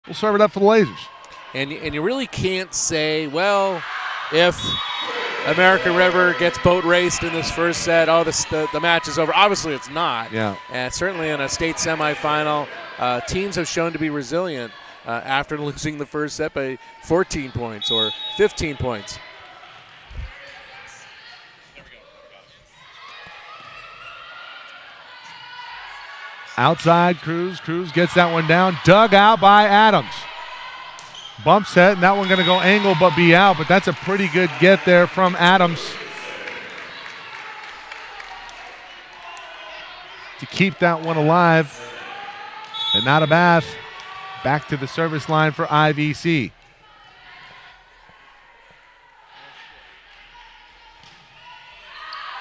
will serve it up for the Lasers. And you really can't say, well, if American River gets boat raced in this first set, oh, the match is over. Obviously, it's not. Yeah. And certainly in a state semifinal, teams have shown to be resilient after losing the first set by 14 points or 15 points. Outside, Cruz. Cruz gets that one down. Dug out by Adams. Bump set, and that one going to go angle but be out, but that's a pretty good get there from Adams to keep that one alive. And not a bath. Back to the service line for IVC.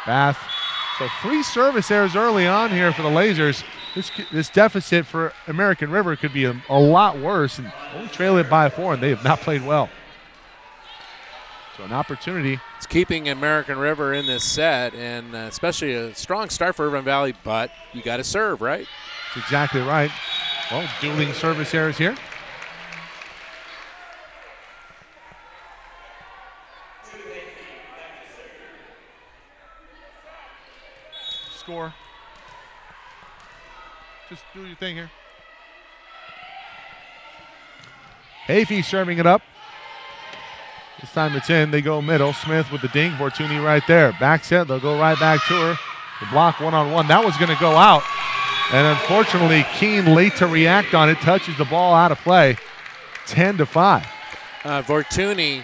Bath. So 3 service errors early on here for the Lasers. This deficit for American River could be a lot worse, and only trail it by 4, and they have not played well. So an opportunity. It's keeping American River in this set, and especially a strong start for Irvine Valley, but you got to serve, right? That's exactly right. Well, dueling service errors here. Score. Just do your thing here. Hafey serving it up. This time it's in. They go middle. Smith with the dink. Fortuny right there. Back set. They'll go right back to her. The block one-on-one. That was going to go out. And unfortunately, Keene late to react on it. Touches the ball out of play. 10-5. Fortuny.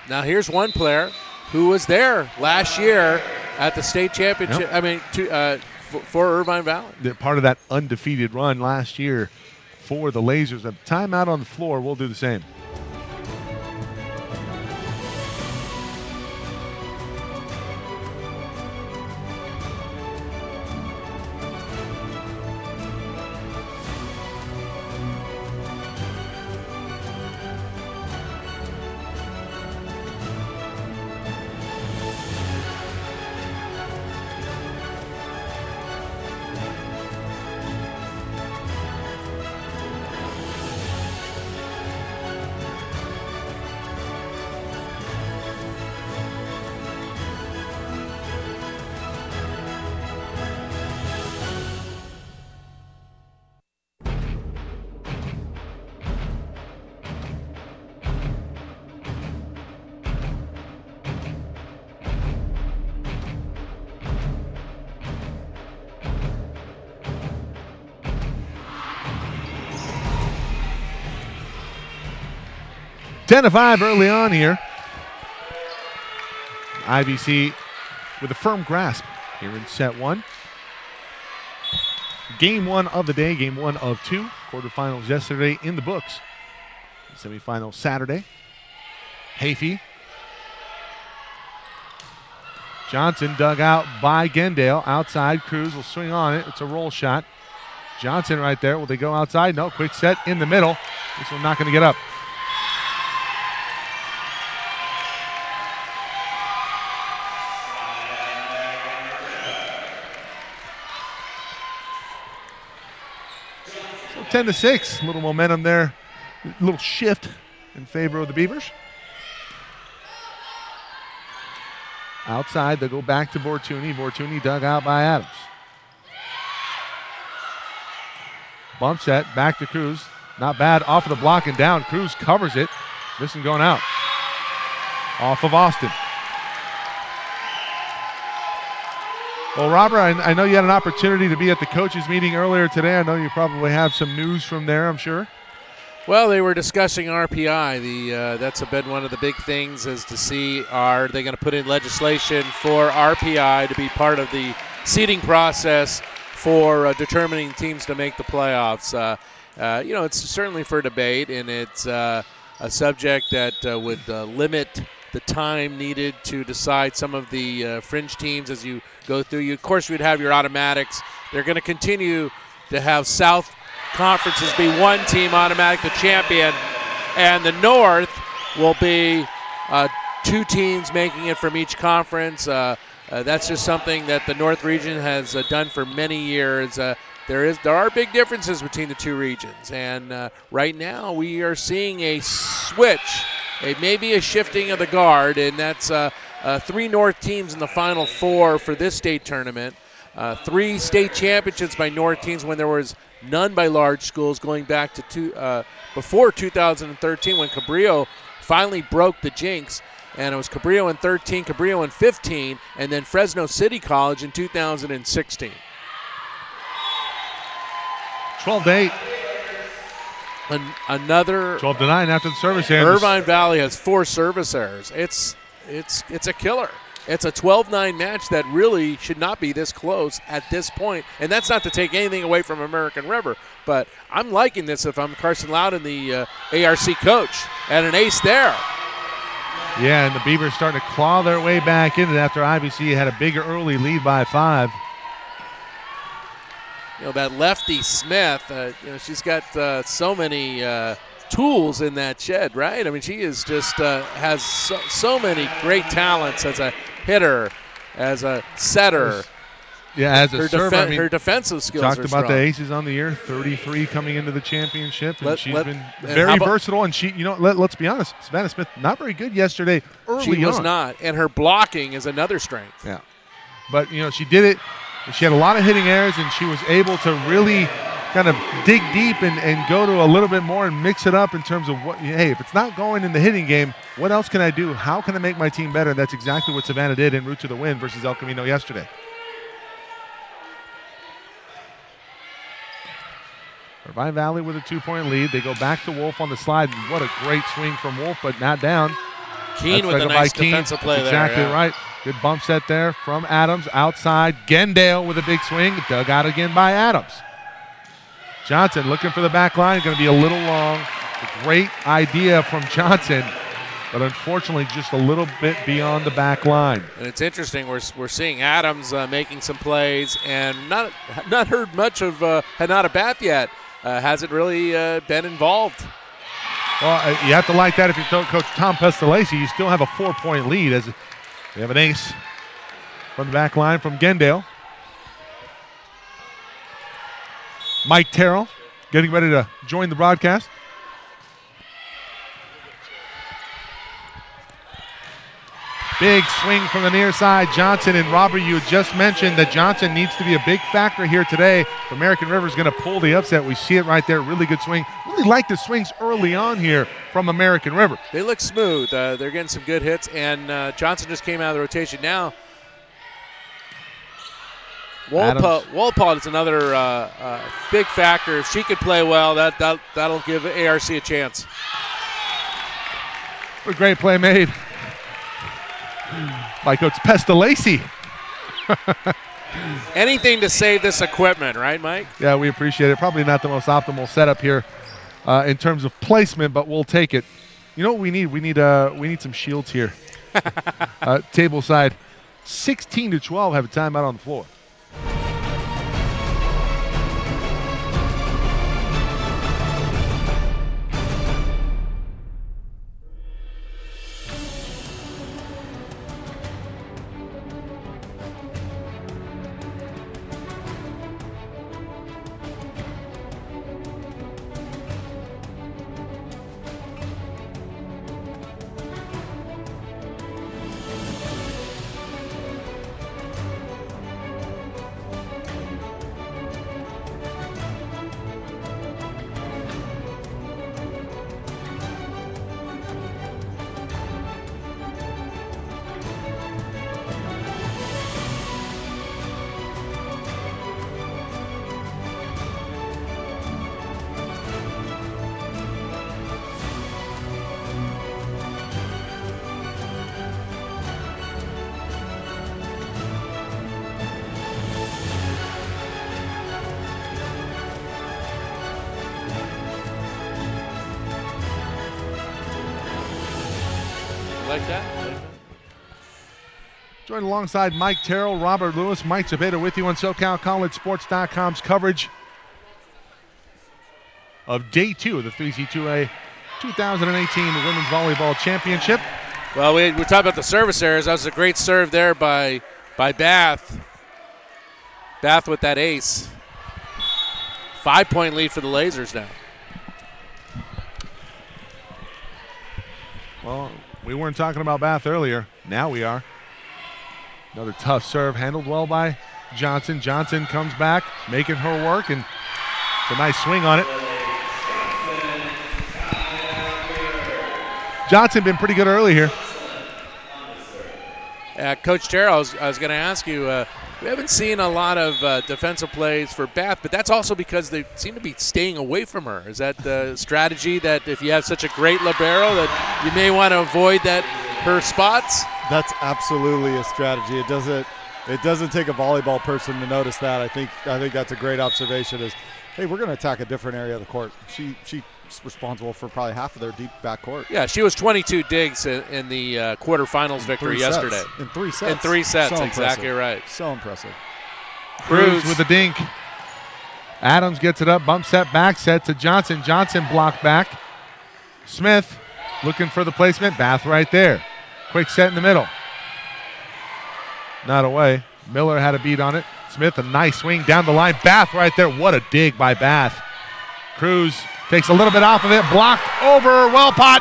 Now here's one player who was there last year at the state championship. Yep. I mean, for Irvine Valley. They're part of that undefeated run last year for the Lasers. A timeout on the floor. We'll do the same. Ten to 5 early on here. IVC with a firm grasp here in set 1. Game 1 of the day, game 1 of 2. Quarterfinals yesterday in the books. Semifinal Saturday. Hafey. Johnson dug out by Gendale. Outside, Cruz will swing on it. It's a roll shot. Johnson right there. Will they go outside? No, quick set in the middle. This one not going to get up. So 10-6. A little momentum there. A little shift in favor of the Beavers. Outside, they'll go back to Fortuny. Fortuny dug out by Adams. Bump set, back to Cruz. Not bad, off of the block and down. Cruz covers it. This one going out. Off of Austin. Well, Robert, I know you had an opportunity to be at the coaches meeting earlier today. I know you probably have some news from there, I'm sure. Well, they were discussing RPI. That's been one of the big things, is to see, are they going to put in legislation for RPI to be part of the seeding process for determining teams to make the playoffs. You know, it's certainly for debate, and it's a subject that would limit the time needed to decide some of the fringe teams as you go through. Of course, we'd have your automatics. They're going to continue to have South conferences be one team automatic, the champion, and the North will be 2 teams making it from each conference. that's just something that the North region has done for many years. There are big differences between the two regions, and right now we are seeing a switch, maybe a shifting of the guard, and that's 3 North teams in the Final Four for this state tournament. 3 state championships by North teams when there was none by large schools, going back to before 2013 when Cabrillo finally broke the jinx. And it was Cabrillo in 13, Cabrillo in 15, and then Fresno City College in 2016. 12-8. Another 12-9 after the service error. Irvine Valley has 4 service errors. It's a killer. It's a 12-9 match that really should not be this close at this point. And that's not to take anything away from American River, but I'm liking this if I'm Carson Loudon, the ARC coach, and an ace there. Yeah, and the Beavers starting to claw their way back in it after IVC had a bigger early lead by 5. That lefty Smith, she's got so many tools in that shed, right? I mean, she is just has so many great talents as a hitter, as a setter. Yeah, as a server. Her defensive skills are strong. Talked about the aces on the year, 33 coming into the championship, and she's been very versatile. And she, let's be honest, Savannah Smith not very good yesterday early on. She was not, and her blocking is another strength. Yeah, but she did it. She had a lot of hitting errors, and she was able to really kind of dig deep and go to a little bit more and mix it up in terms of hey, if it's not going in the hitting game, what else can I do? How can I make my team better? And that's exactly what Savannah did en route to the win versus El Camino yesterday. Irvine Valley with a 2-point lead. They go back to Wolf on the slide. And what a great swing from Wolf, but not down. Keene with a nice defensive play there. Exactly right. Good bump set there from Adams. Outside, Gendale with a big swing. Dug out again by Adams. Johnson looking for the back line. Going to be a little long. A great idea from Johnson, but unfortunately just a little bit beyond the back line. And it's interesting. We're seeing Adams making some plays and not heard much of Hanada Bath yet. Hasn't really been involved. Well, you have to like that if you're Coach Tom Pestalacci. You still have a 4-point lead as we have an ace from the back line from Gendale. Mike Terrell getting ready to join the broadcast. Big swing from the near side. Johnson and Robert, you just mentioned that Johnson needs to be a big factor here today. American River is going to pull the upset. We see it right there. Really good swing. Really like the swings early on here from American River. They look smooth. They're getting some good hits, and Johnson just came out of the rotation. Now, Walpole is another big factor. If she could play well, that'll give ARC a chance. A great play made by Coach Pestalacci. Anything to save this equipment, right, Mike? Yeah, we appreciate it. Probably not the most optimal setup here in terms of placement, but we'll take it. You know what we need? We need some shields here. Table side, 16-12 have a timeout on the floor. Like that? Joined alongside Mike Terrell, Robert Lewis, Mike Zabeta with you on SoCalCollegeSports.com's coverage of Day 2 of the 3C2A 2018 Women's Volleyball Championship. Well, we talked about the service errors. That was a great serve there by by Bath. Bath with that ace. 5-point lead for the Lasers now. Well, we weren't talking about Bath earlier. Now we are. Another tough serve handled well by Johnson. Johnson comes back, making her work, and it's a nice swing on it. Johnson been pretty good early here. Coach Terrell, I was going to ask you, we haven't seen a lot of defensive plays for Bath, but that's also because they seem to be staying away from her. Is that the strategy that if you have such a great libero that you may want to avoid her spots? That's absolutely a strategy. It doesn't take a volleyball person to notice that. I think that's a great observation. Is, hey, we're going to attack a different area of the court. She's responsible for probably half of their deep back court. Yeah, she was 22 digs in the quarterfinals victory yesterday. In 3 sets. In 3 sets, So exactly impressive. right. So impressive. Cruz with a dink. Adams gets it up, bump set, back set to Johnson. Johnson blocked back. Smith looking for the placement. Bath right there. Quick set in the middle. Not away. Miller had a beat on it. Smith, a nice swing down the line. Bath right there. What a dig by Bath. Cruz takes a little bit off of it. Blocked over Wellpot.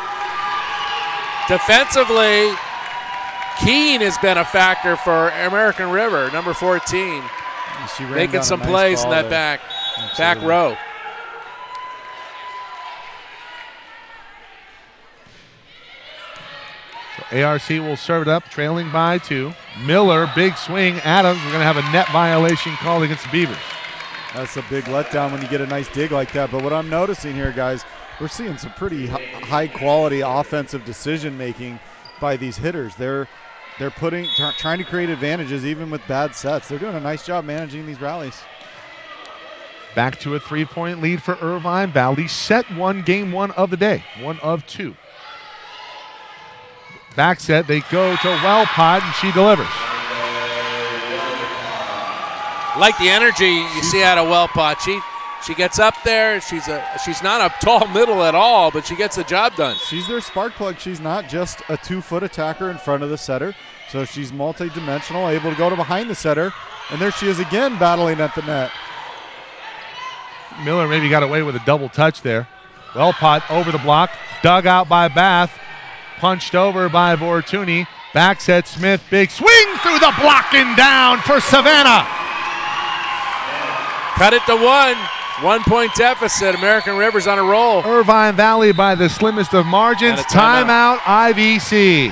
Defensively, Keene has been a factor for American River, number 14. She ran Making down some a nice plays in ball that there. back row. So ARC will serve it up, trailing by 2. Miller, big swing. Adams, we're going to have a net violation called against the Beavers. That's a big letdown when you get a nice dig like that. But what I'm noticing here, guys, we're seeing some pretty high-quality offensive decision-making by these hitters. They're trying to create advantages even with bad sets. They're doing a nice job managing these rallies. Back to a 3-point lead for Irvine Valley. Set 1, game 1 of the day. 1 of 2. Back set, they go to Wellpot, and she delivers. Like the energy you see out of Wellpot. She gets up there. She's not a tall middle at all, but she gets the job done. She's their spark plug. She's not just a 2-foot attacker in front of the setter. So she's multi-dimensional, able to go to behind the setter. And there she is again battling at the net. Miller maybe got away with a double touch there. Wellpot over the block, dug out by Bath, punched over by Vortuni. Back set, Smith, big swing through the block and down for Savannah. Cut it to 1. 1-point deficit. American River's on a roll. Irvine Valley by the slimmest of margins. And a timeout. IVC.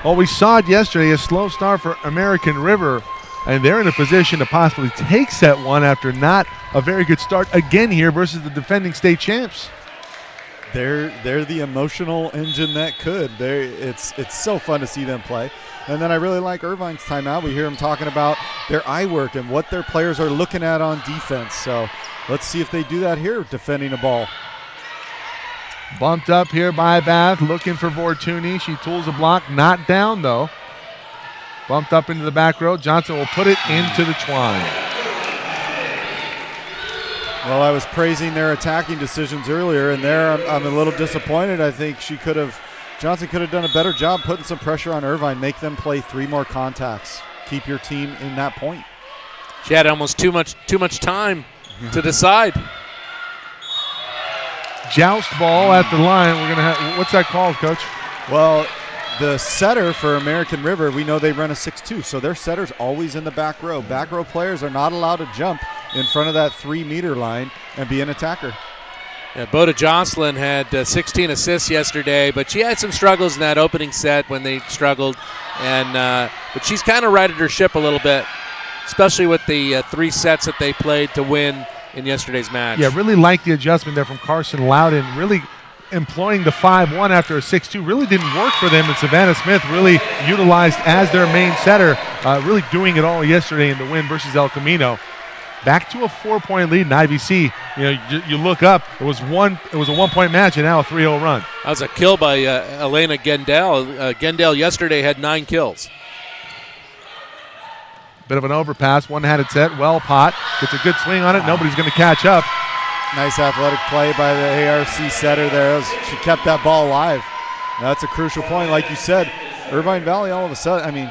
Well, we saw it yesterday, a slow start for American River, and they're in a position to possibly take set 1 after not a very good start again here versus the defending state champs. They're the emotional engine that could. It's so fun to see them play. And then I really like Irvine's timeout. We hear them talking about their eye work and what their players are looking at on defense. So let's see if they do that here defending a ball. Bumped up here by Bath, looking for Vortuni. She tools a block, not down though. Bumped up into the back row. Johnson will put it into the twine. Well, I was praising their attacking decisions earlier, and there I'm a little disappointed. I think Johnson could have done a better job putting some pressure on Irvine, make them play 3 more contacts, keep your team in that point. She had almost too much time to decide. joust ball at the line. We're gonna have, what's that called, Coach? Well, the setter for American River, we know they run a 6-2, so their setter's always in the back row. Back row players are not allowed to jump in front of that 3-meter line and be an attacker. Yeah, Boda Jocelyn had 16 assists yesterday, but she had some struggles in that opening set when they struggled, and but she's kind of righted her ship a little bit, especially with the 3 sets that they played to win in yesterday's match. Yeah, really like the adjustment there from Carson Loudon, really employing the 5-1 after a 6-2 really didn't work for them, and Savannah Smith really utilized as their main setter, really doing it all yesterday in the win versus El Camino. Back to a 4-point lead in IVC. You know, you look up, it was a 1-point match and now a 3-0 run. That was a kill by Elena Gendel. Gendel yesterday had 9 kills. Bit of an overpass, one-handed set. Pot gets a good swing on it. Nobody's going to catch up. Nice athletic play by the ARC setter there. She kept that ball alive. That's a crucial point. Like you said, Irvine Valley all of a sudden, I mean,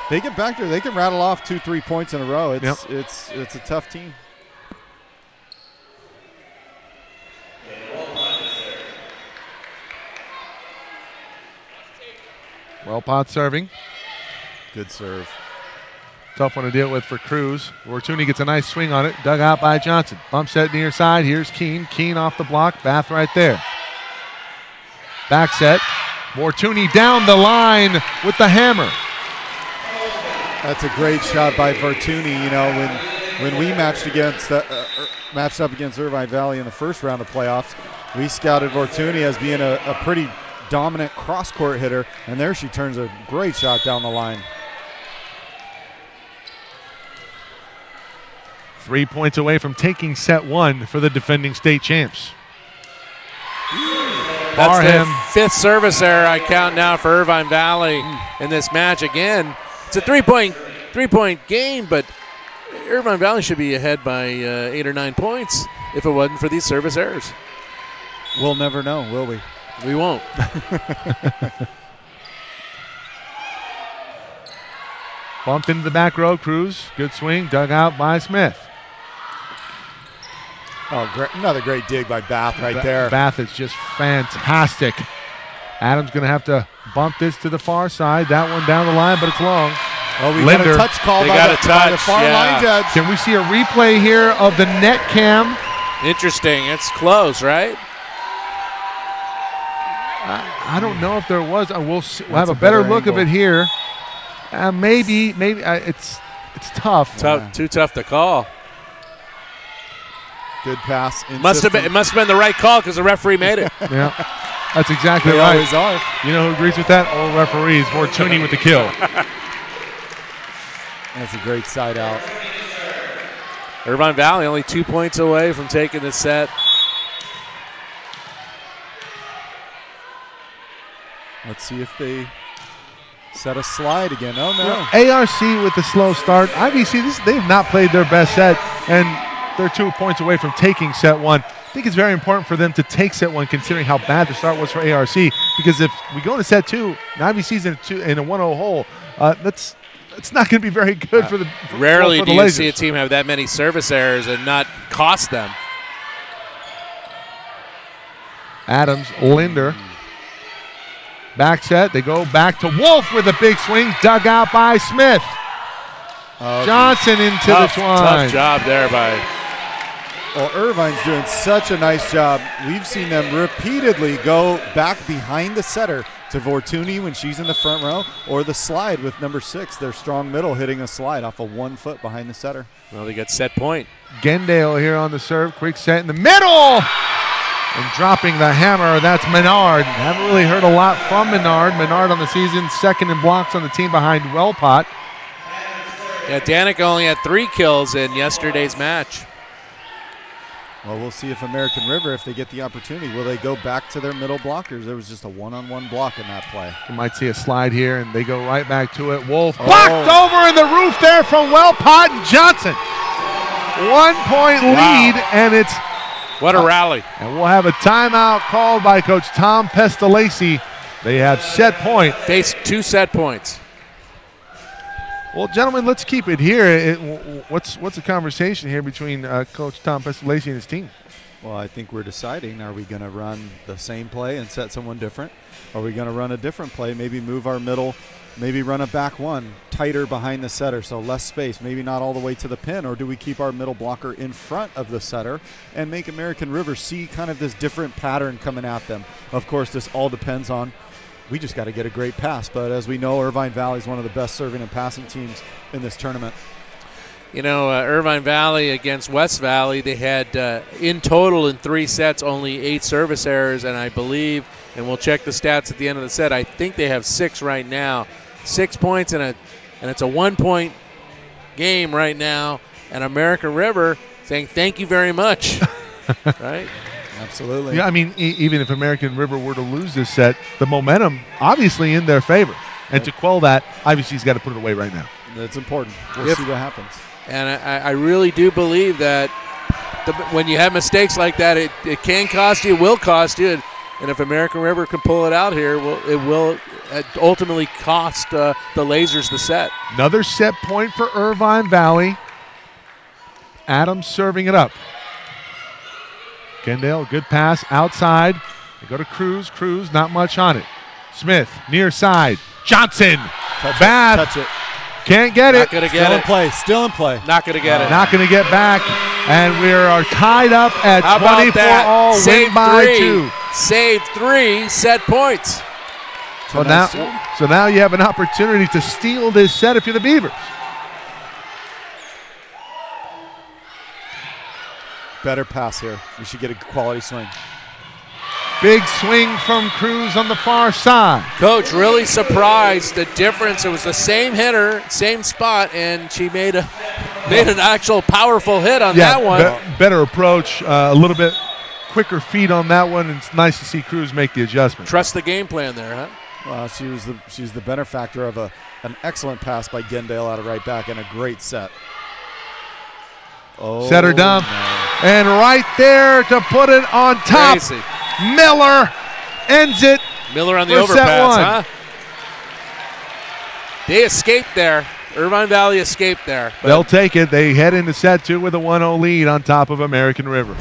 they get back there, they can rattle off 2-3 points in a row. It's a tough team. Pot serving. Good serve. Tough one to deal with for Cruz. Fortuny gets a nice swing on it. Dug out by Johnson. Bump set near side. Here's Keene. Keene off the block. Bath right there. Back set. Fortuny down the line with the hammer. That's a great shot by Fortuny. You know, when we matched up against Irvine Valley in the first round of playoffs, we scouted Fortuny as being a pretty dominant cross-court hitter, and there she turns a great shot down the line. 3 points away from taking set 1 for the defending state champs. That's the 5th service error I count now for Irvine Valley in this match. Again, it's a three-point game, but Irvine Valley should be ahead by 8 or 9 points if it wasn't for these service errors. We'll never know, will we? We won't. Bumped into the back row. Cruz, good swing, dug out by Smith. Oh, great. Another great dig by Bath right there. Bath is just fantastic. Adams going to have to bump this to the far side. That one down the line, but it's long. Oh, we got a touch call by the far line judge. Can we see a replay here of the net cam? Interesting. It's close, right? I don't know if there was. We'll have a better look of it here. Maybe it's tough. Too tough to call. Good pass. It must have been the right call because the referee made it. Yeah, that's exactly they right. Always are. You know who agrees with that? All referees. Fortuny with the kill. That's a great side out. Irvine Valley only 2 points away from taking the set. Let's see if they set a slide again. Oh, no. Yeah. ARC with the slow start. IVC, they've not played their best set, and they're 2 points away from taking set 1. I think it's very important for them to take set 1 considering how bad the start was for ARC, because if we go into set 2 and IVC's in a 1-0 hole, it's not going to be very good for the Rarely for the do you Lasers. see a team have that many service errors and not cost them. Adams, Linder. Back set, they go back to Wolf with a big swing, dug out by Smith. Johnson into the twine. Tough job there by... Well, Irvine's doing such a nice job. We've seen them repeatedly go back behind the setter to Fortuny when she's in the front row, or the slide with number 6, their strong middle, hitting a slide off of 1 foot behind the setter. Well, they got set point. Gendale here on the serve, quick set in the middle! And dropping the hammer, that's Menard. Haven't really heard a lot from Menard. Menard on the season, second in blocks on the team behind Wellpot. Yeah, Danica only had 3 kills in yesterday's match. Well, we'll see if American River, if they get the opportunity, will they go back to their middle blockers? There was just a one-on-one block in that play. You might see a slide here, and they go right back to it. Wolf blocked over in the roof there from Wellpot and Johnson. 1 point lead, and it's... What a rally. And we'll have a timeout called by Coach Tom Pestalacy. They have set point. Face 2 set points. Well, gentlemen, let's keep it here. What's the conversation here between Coach Tom Pestalacy and his team? Well, I think we're deciding, are we going to run the same play and set someone different? Are we going to run a different play, maybe move our middle, maybe run a back one tighter behind the setter, so less space, maybe not all the way to the pin? Or do we keep our middle blocker in front of the setter and make American River see kind of this different pattern coming at them? Of course, this all depends on, we just got to get a great pass. But as we know, Irvine Valley is one of the best serving and passing teams in this tournament. You know, Irvine Valley against West Valley, they had in total in 3 sets only 8 service errors, and I believe, and we'll check the stats at the end of the set, I think they have 6 right now. 6 points, and it's a 1-point game right now, and American River saying thank you very much. Right? Absolutely. Yeah, I mean, even if American River were to lose this set, the momentum obviously in their favor. And to quell that, obviously he's got to put it away right now. That's important. We'll see what happens. And I really do believe that when you have mistakes like that, it can cost you, will cost you. And if American River can pull it out here, it will ultimately cost the Lasers the set. Another set point for Irvine Valley. Adams serving it up. Kendall, good pass outside. They go to Cruz. Cruz, not much on it. Smith, near side. Johnson, bad. Touch it. Can't get it. Not going to get it. Still in play. Not going to get it. Not going to get back. And we are tied up at 24 all. Win by 2. Saved 3 set points. So now you have an opportunity to steal this set if you're the Beavers. Better pass here. We should get a quality swing. Big swing from Cruz on the far side. Coach really surprised the difference. It was the same hitter, same spot, and she made an actual powerful hit on that one. Better approach, a little bit quicker feet on that one. It's nice to see Cruz make the adjustment. Trust the game plan there, huh? Well, she's the benefactor of an excellent pass by Gendale out of right back and a great set. Oh, set her dump. No. And right there to put it on top. Crazy. Miller ends it. Miller on the for overpass, set 1. huh? They escaped there. Irvine Valley escaped there. They'll take it. They head into set 2 with a 1-0 lead on top of American River.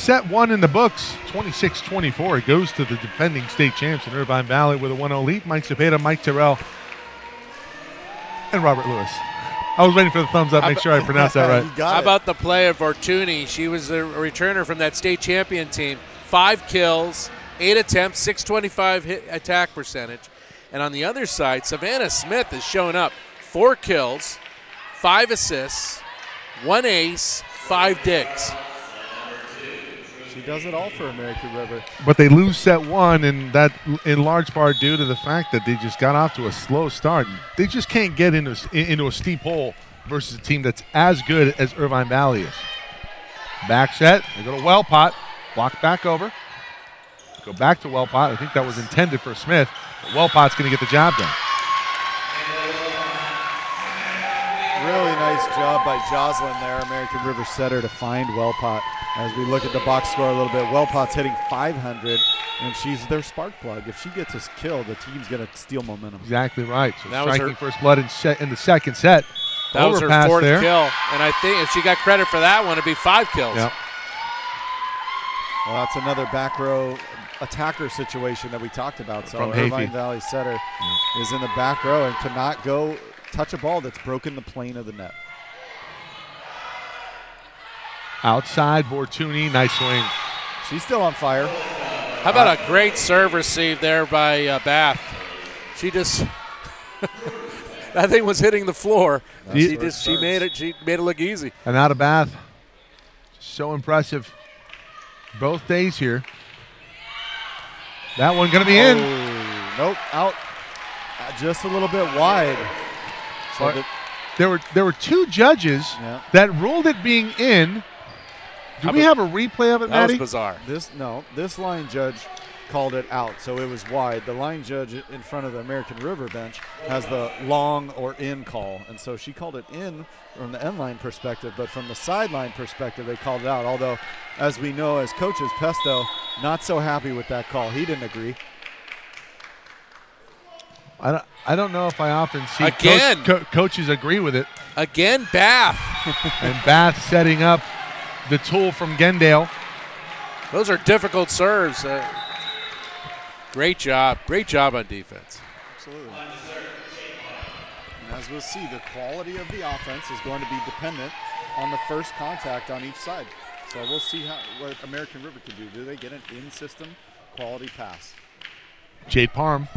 set one in the books, 26-24. It goes to the defending state champs in Irvine Valley with a 1-0 lead. Mike Cepeda, Mike Terrell, and Robert Lewis. I was waiting for the thumbs up, make sure I pronounced that right. How about the play of Fortuny? She was a returner from that state champion team. 5 kills, 8 attempts, 625 hit attack percentage. And on the other side, Savannah Smith has shown up. 4 kills, 5 assists, 1 ace, 5 digs. She does it all for American River. But they lose set one, and that in large part due to the fact that they just got off to a slow start. They just can't get into a steep hole versus a team that's as good as Irvine Valley is. Back set, they go to Wellpot, block back over. Go back to Wellpot. I think that was intended for Smith, but Wellpot's going to get the job done. Really nice job by Jocelyn there, American River setter, to find Wellpot. As we look at the box score a little bit, Wellpot's hitting 500, and she's their spark plug. If she gets us killed, the team's going to steal momentum. Exactly right. So that was striking first blood in the second set. That was her 4th kill, and I think if she got credit for that one, it'd be 5 kills. Yep. Well, that's another back row attacker situation that we talked about. So Irvine Valley setter is in the back row and cannot go touch a ball that's broken the plane of the net. Outside, Fortuny, nice swing. She's still on fire. How about a great serve receive there by Bath? She just that thing was hitting the floor. She made it look easy. And out of Bath, so impressive. Both days here. That one going to be in. Nope, out just a little bit wide. So there were 2 judges that ruled it being in. Do we have a replay of it, Matty? That was bizarre. This line judge called it out, so it was wide. The line judge in front of the American River bench has the long or in call, and so she called it in from the end line perspective, but from the sideline perspective, they called it out. Although, as we know as coaches, Pesto not so happy with that call. He didn't agree. I don't know if I often see coaches agree with it. Again, Bath. And Bath setting up the tool from Gendale. Those are difficult serves. Great job on defense. Absolutely. And as we'll see, the quality of the offense is going to be dependent on the first contact on each side. So we'll see what American River can do. Do they get an in-system quality pass? Jade Parham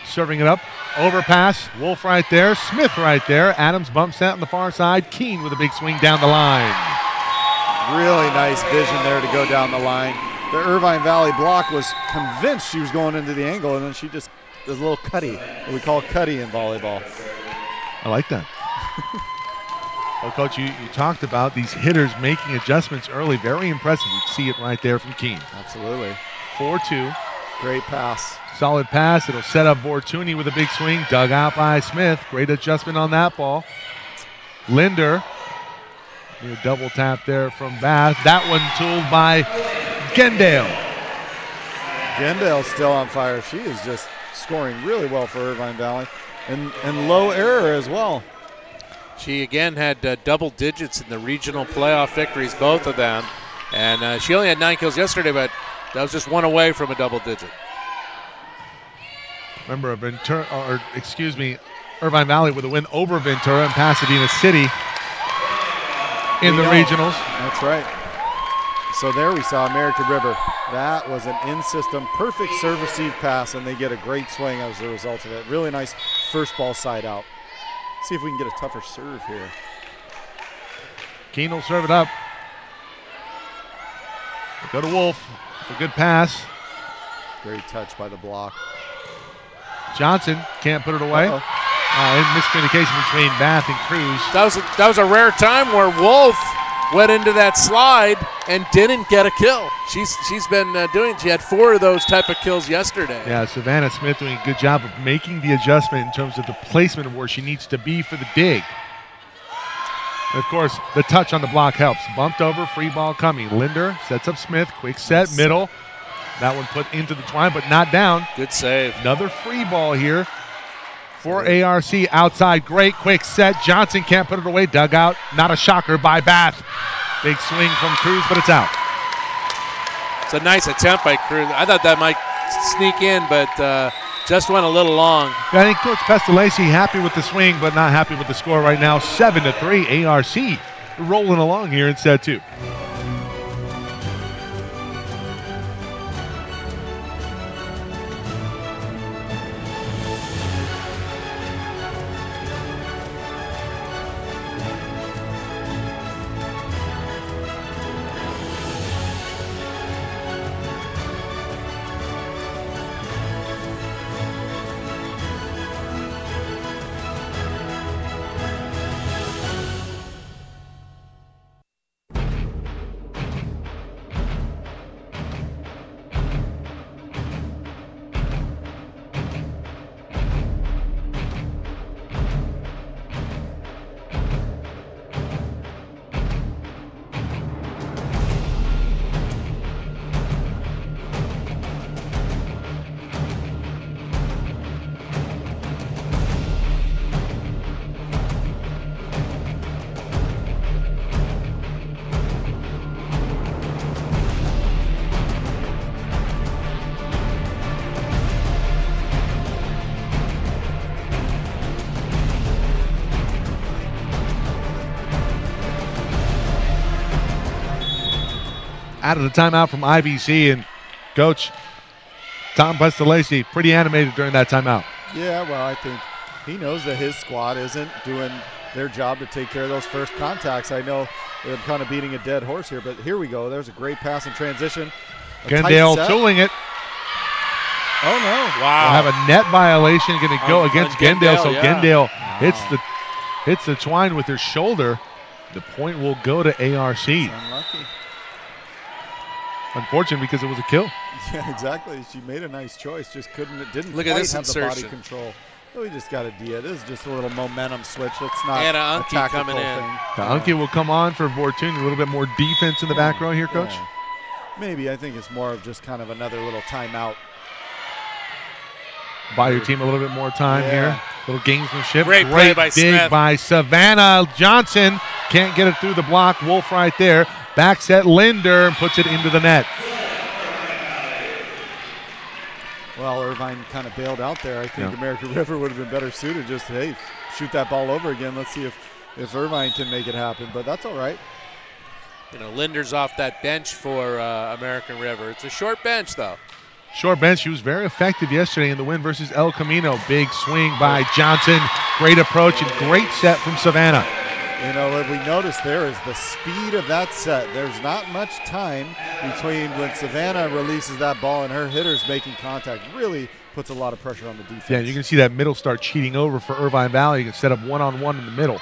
serving it up. Overpass. Wolf right there. Smith right there. Adams bumps out on the far side. Keene with a big swing down the line. Really nice vision there to go down the line. The Irvine Valley block was convinced she was going into the angle, and then she just does a little cutty. We call cutty in volleyball. I like that. Well, Coach, you talked about these hitters making adjustments early. Very impressive. You see it right there from Keene. Absolutely. 4-2. Great pass. Solid pass. It'll set up Fortuny with a big swing. Dug out by Smith. Great adjustment on that ball. Linder. A double tap there from Bath. That one tooled by Gendale. Gendale's still on fire. She is just scoring really well for Irvine Valley. And low error as well. She again had double digits in the regional playoff victories, both of them. And she only had 9 kills yesterday, but that was just one away from a double digit. Remember, Irvine Valley with a win over Ventura and Pasadena City in the regionals. That's right. So there we saw American River. That was an in-system, perfect serve receive pass, and they get a great swing as a result of it. Really nice first ball side out. See if we can get a tougher serve here. Keene will serve it up. Go to Wolf. A good pass. Great touch by the block. Johnson can't put it away. Miscommunication between Bath and Cruz. That was a rare time where Wolf went into that slide and didn't get a kill. She's been she had 4 of those type of kills yesterday. Yeah, Savannah Smith doing a good job of making the adjustment in terms of the placement of where she needs to be for the dig. And of course, the touch on the block helps. Bumped over, free ball coming. Linder sets up Smith, quick set, middle. That one put into the twine, but not down. Good save. Another free ball here for ARC outside. Great quick set. Johnson can't put it away. Dug out. Not a shocker by Bath. Big swing from Cruz, but it's out. It's a nice attempt by Cruz. I thought that might sneak in, but just went a little long. Yeah, I think Coach Pestalacci happy with the swing, but not happy with the score right now. 7-3, ARC rolling along here in set 2. Out of the timeout from IVC, and Coach Tom Pestalacci pretty animated during that timeout. Yeah, well, I think he knows that his squad isn't doing their job to take care of those first contacts. I know they're kind of beating a dead horse here, but here we go. There's a great pass in transition. Gendale tooling it. Oh, no. Wow. We'll have a net violation going to go against Gendale. So yeah. Gendale hits the twine with her shoulder. The point will go to ARC. Unlucky. Unfortunate because it was a kill. Yeah, exactly. She made a nice choice. Just didn't Look quite at this have insertion. the body control. So we just got a DIA. This is just a little momentum switch. It's not And a Anki tactical coming in. thing. Anki will come on for Vortun. A little bit more defense in the back row here, Coach. Yeah. Maybe. I think it's more of just kind of another little timeout. Buy your team a little bit more time here. Little gamesmanship. Great play by dig Smith. by Savannah Johnson. Can't get it through the block. Wolf right there. Back set Linder and puts it into the net. Well, Irvine kind of bailed out there. I think American River would have been better suited just, hey, shoot that ball over again. Let's see if Irvine can make it happen. But that's all right. You know, Linder's off that bench for American River. It's a short bench, though. Short bench. She was very effective yesterday in the win versus El Camino. Big swing by Johnson. Great approach and great set from Savannah. You know, what we noticed there is the speed of that set. There's not much time between when Savannah releases that ball and her hitters making contact. Really puts a lot of pressure on the defense. Yeah, you can see that middle start cheating over for Irvine Valley. You can set up one-on-one in the middle.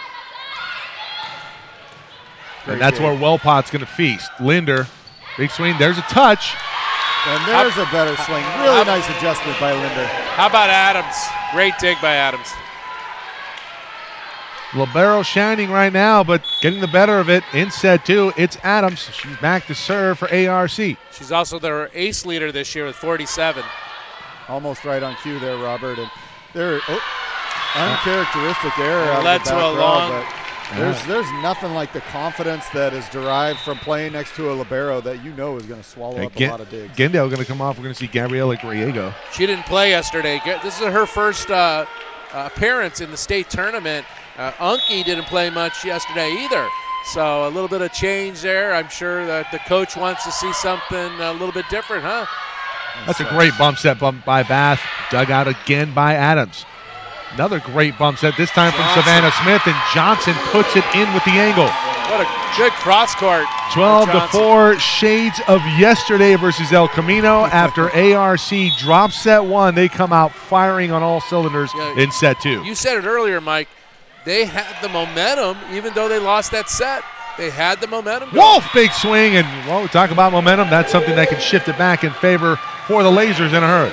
And that's where Wellpot's going to feast. Linder, big swing. There's a touch. And there's a better swing. Really nice adjustment by Linder. How about Adams? Great dig by Adams. Libero shining right now, but getting the better of it in set 2. It's Adams. She's back to serve for ARC. She's also their ace leader this year with 47. Almost right on cue there, Robert. And there, uncharacteristic error out led of the to back a row, long. but there's nothing like the confidence that is derived from playing next to a libero that you know is going to swallow up a lot of digs. Gendale going to come off. We're going to see Gabriela Griego. She didn't play yesterday. This is her first appearance in the state tournament. Unki didn't play much yesterday either. So a little bit of change there. I'm sure that the coach wants to see something a little bit different, huh? That's a great bump set by Bath. Dug out again by Adams. Another great bump set, this time from Savannah Smith, and Johnson puts it in with the angle. What a good cross court. 12-4, shades of yesterday versus El Camino. After ARC drops set 1, they come out firing on all cylinders in set 2. You said it earlier, Mike. They had the momentum, even though they lost that set. They had the momentum. Wolf, big swing, and we talk about momentum. That's something that can shift it back in favor for the Lasers in a hurry.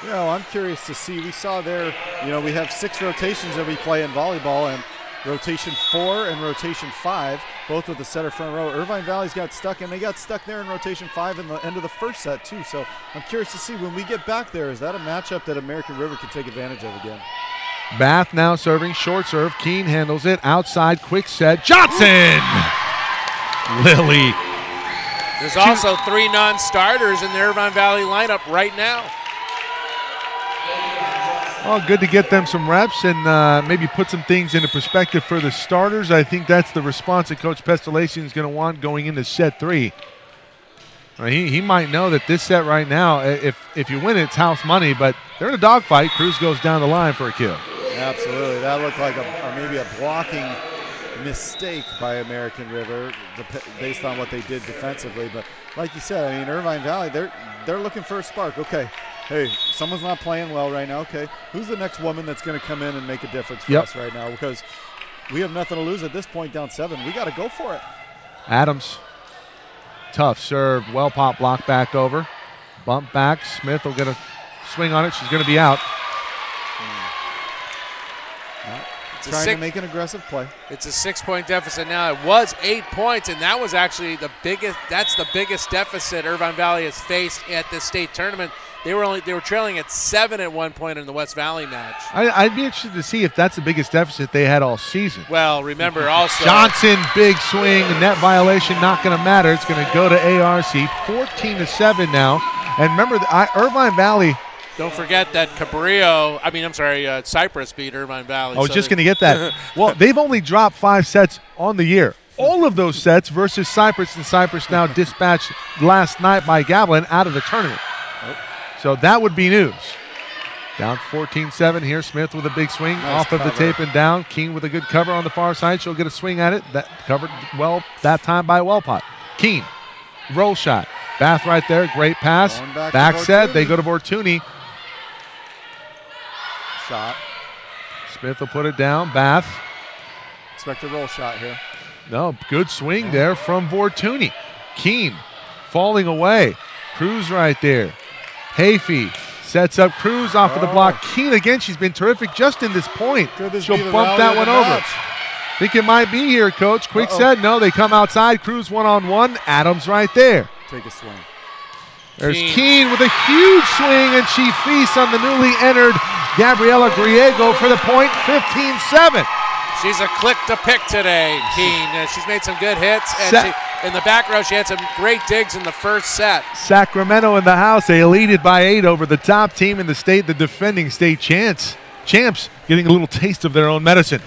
You know, I'm curious to see. We saw there, you know, we have 6 rotations that we play in volleyball, and rotation 4 and rotation 5, both with the setter front row. Irvine Valley's got stuck, and they got stuck there in rotation 5 in the end of the first set, too. So I'm curious to see when we get back there, is that a matchup that American River can take advantage of again? Bath now serving short serve. Keene handles it outside, quick set. Johnson! Lily. There's also 3 non-starters in the Irvine Valley lineup right now. Well, good to get them some reps and maybe put some things into perspective for the starters. I think that's the response that Coach Pestalacian is going to want going into set 3. He might know that this set right now, if you win it, it's house money, but they're in a dogfight. Cruz goes down the line for a kill. Absolutely. That looked like maybe a blocking mistake by American River based on what they did defensively. But like you said, I mean, Irvine Valley, they're looking for a spark. Okay, hey, someone's not playing well right now. Okay, who's the next woman that's going to come in and make a difference for us right now? Because we have nothing to lose at this point, down 7. We got to go for it. Adams, tough serve, well pop block back over. Bump back, Smith will get a swing on it. She's going to be out. Trying to make an aggressive play. It's a 6-point deficit now. It was 8 points, and that was actually the biggest. That's the biggest deficit Irvine Valley has faced at this state tournament. They were trailing at 7 at one point in the West Valley match. I'd be interested to see if that's the biggest deficit they had all season. Well, remember also Johnson, big swing, net violation, not going to matter. It's going to go to ARC, 14-7 now. And remember, Irvine Valley. Don't forget that Cypress beat Irvine Valley. I was just going to get that. Well, they've only dropped 5 sets on the year. All of those sets versus Cypress, and Cypress now dispatched last night by Gavilan out of the tournament. So that would be news. Down 14-7 here. Smith with a big swing off of the tape and down. Keene with a good cover on the far side. She'll get a swing at it. That covered well that time by Wellpot. Keene, roll shot. Bath right there. Great pass. Back set. They go to Bortuni. Shot. Smith will put it down. Bath. Expect a roll shot here. No, good swing there from Bortuni. Keene falling away. Cruz right there. Hayfie sets up Cruz off of the block. Keene again, she's been terrific just in this point. She'll bump that one over. Think it might be here, Coach. Quick set. No, they come outside. Cruz one-on-one. Adams right there. Take a swing. There's Keene with a huge swing, and she feasts on the newly entered Gabriela Griego for the point, 15-7. She's a click to pick today, Keene. She's made some good hits, and in the back row, she had some great digs in the first set. Sacramento in the house. They leaded by 8 over the top team in the state, the defending state champs, getting a little taste of their own medicine.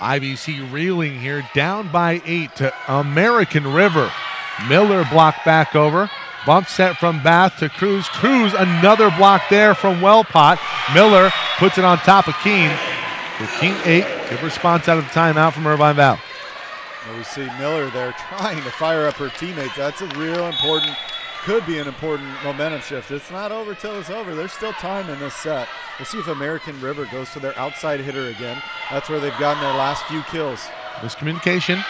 IBC reeling here, down by 8 to American River. Miller blocked back over. Bump set from Bath to Cruz. Cruz, another block there from Wellpot. Miller puts it on top of Keene. 15-8. Good response out of the timeout from Irvine Valley. Well, we see Miller there trying to fire up her teammates. That's a real important, could be an important momentum shift. It's not over till it's over. There's still time in this set. We'll see if American River goes to their outside hitter again. That's where they've gotten their last few kills. Miscommunication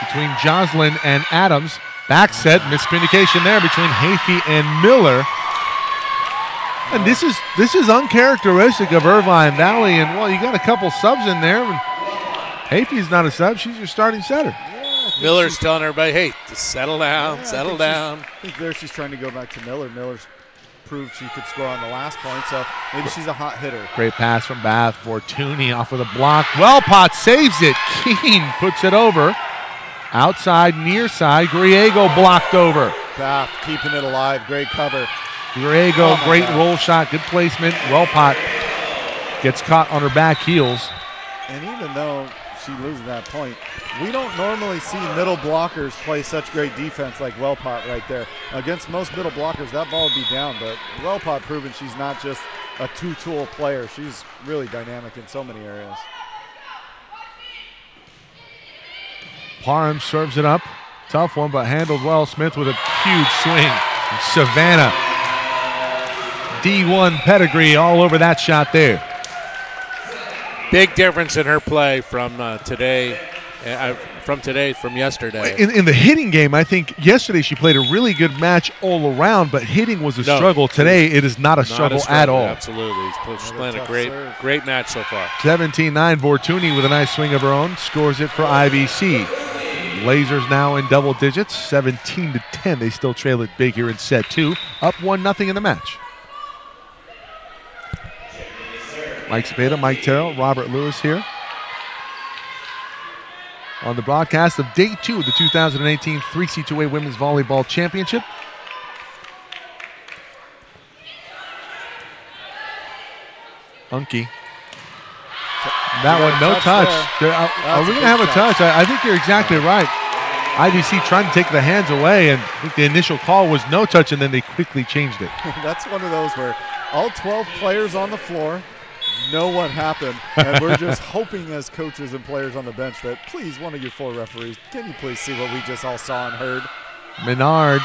between Joslyn and Adams. Back set, miscommunication there between Hayfie and Miller. And this is uncharacteristic of Irvine Valley. And, well, you got a couple subs in there. Hayfie's not a sub. She's your starting setter. Yeah, Miller's telling everybody, hey, just settle down, settle down. I think there she's trying to go back to Miller. Miller's proved she could score on the last point, so maybe she's a hot hitter. Great pass from Bath. Fortuny off of the block. Wellpot saves it. Keene puts it over. Outside, near side. Griego blocked over. Bath keeping it alive. Great cover. Griego, great roll shot. Good placement. Wellpot gets caught on her back heels. And even though she loses that point, we don't normally see middle blockers play such great defense like Wellpot right there. Against most middle blockers, that ball would be down, but Wellpot proving she's not just a two-tool player. She's really dynamic in so many areas. Parham serves it up. Tough one, but handled well. Smith with a huge swing. Savannah, D1 pedigree all over that shot there. Big difference in her play from today, from yesterday. In the hitting game, I think yesterday she played a really good match all around, but hitting was a struggle. Today, it is not a struggle at all. Absolutely. She's playing a great match so far. 17-9, Fortuny with a nice swing of her own, scores it for IVC. Blazers now in double digits, 17-10. They still trail it big here in set 2, up 1-0 in the match. Mike Spada, Mike Terrell, Robert Lewis here on the broadcast of Day 2 of the 2018 3C2A Women's Volleyball Championship. Unke. That one, no touch. Are we going to have a touch? I think you're exactly right. IVC trying to take the hands away, and I think the initial call was no touch, and then they quickly changed it. That's one of those where all 12 players on the floor know what happened, and we're just hoping as coaches and players on the bench that please, one of your 4 referees, can you please see what we just all saw and heard? Menard,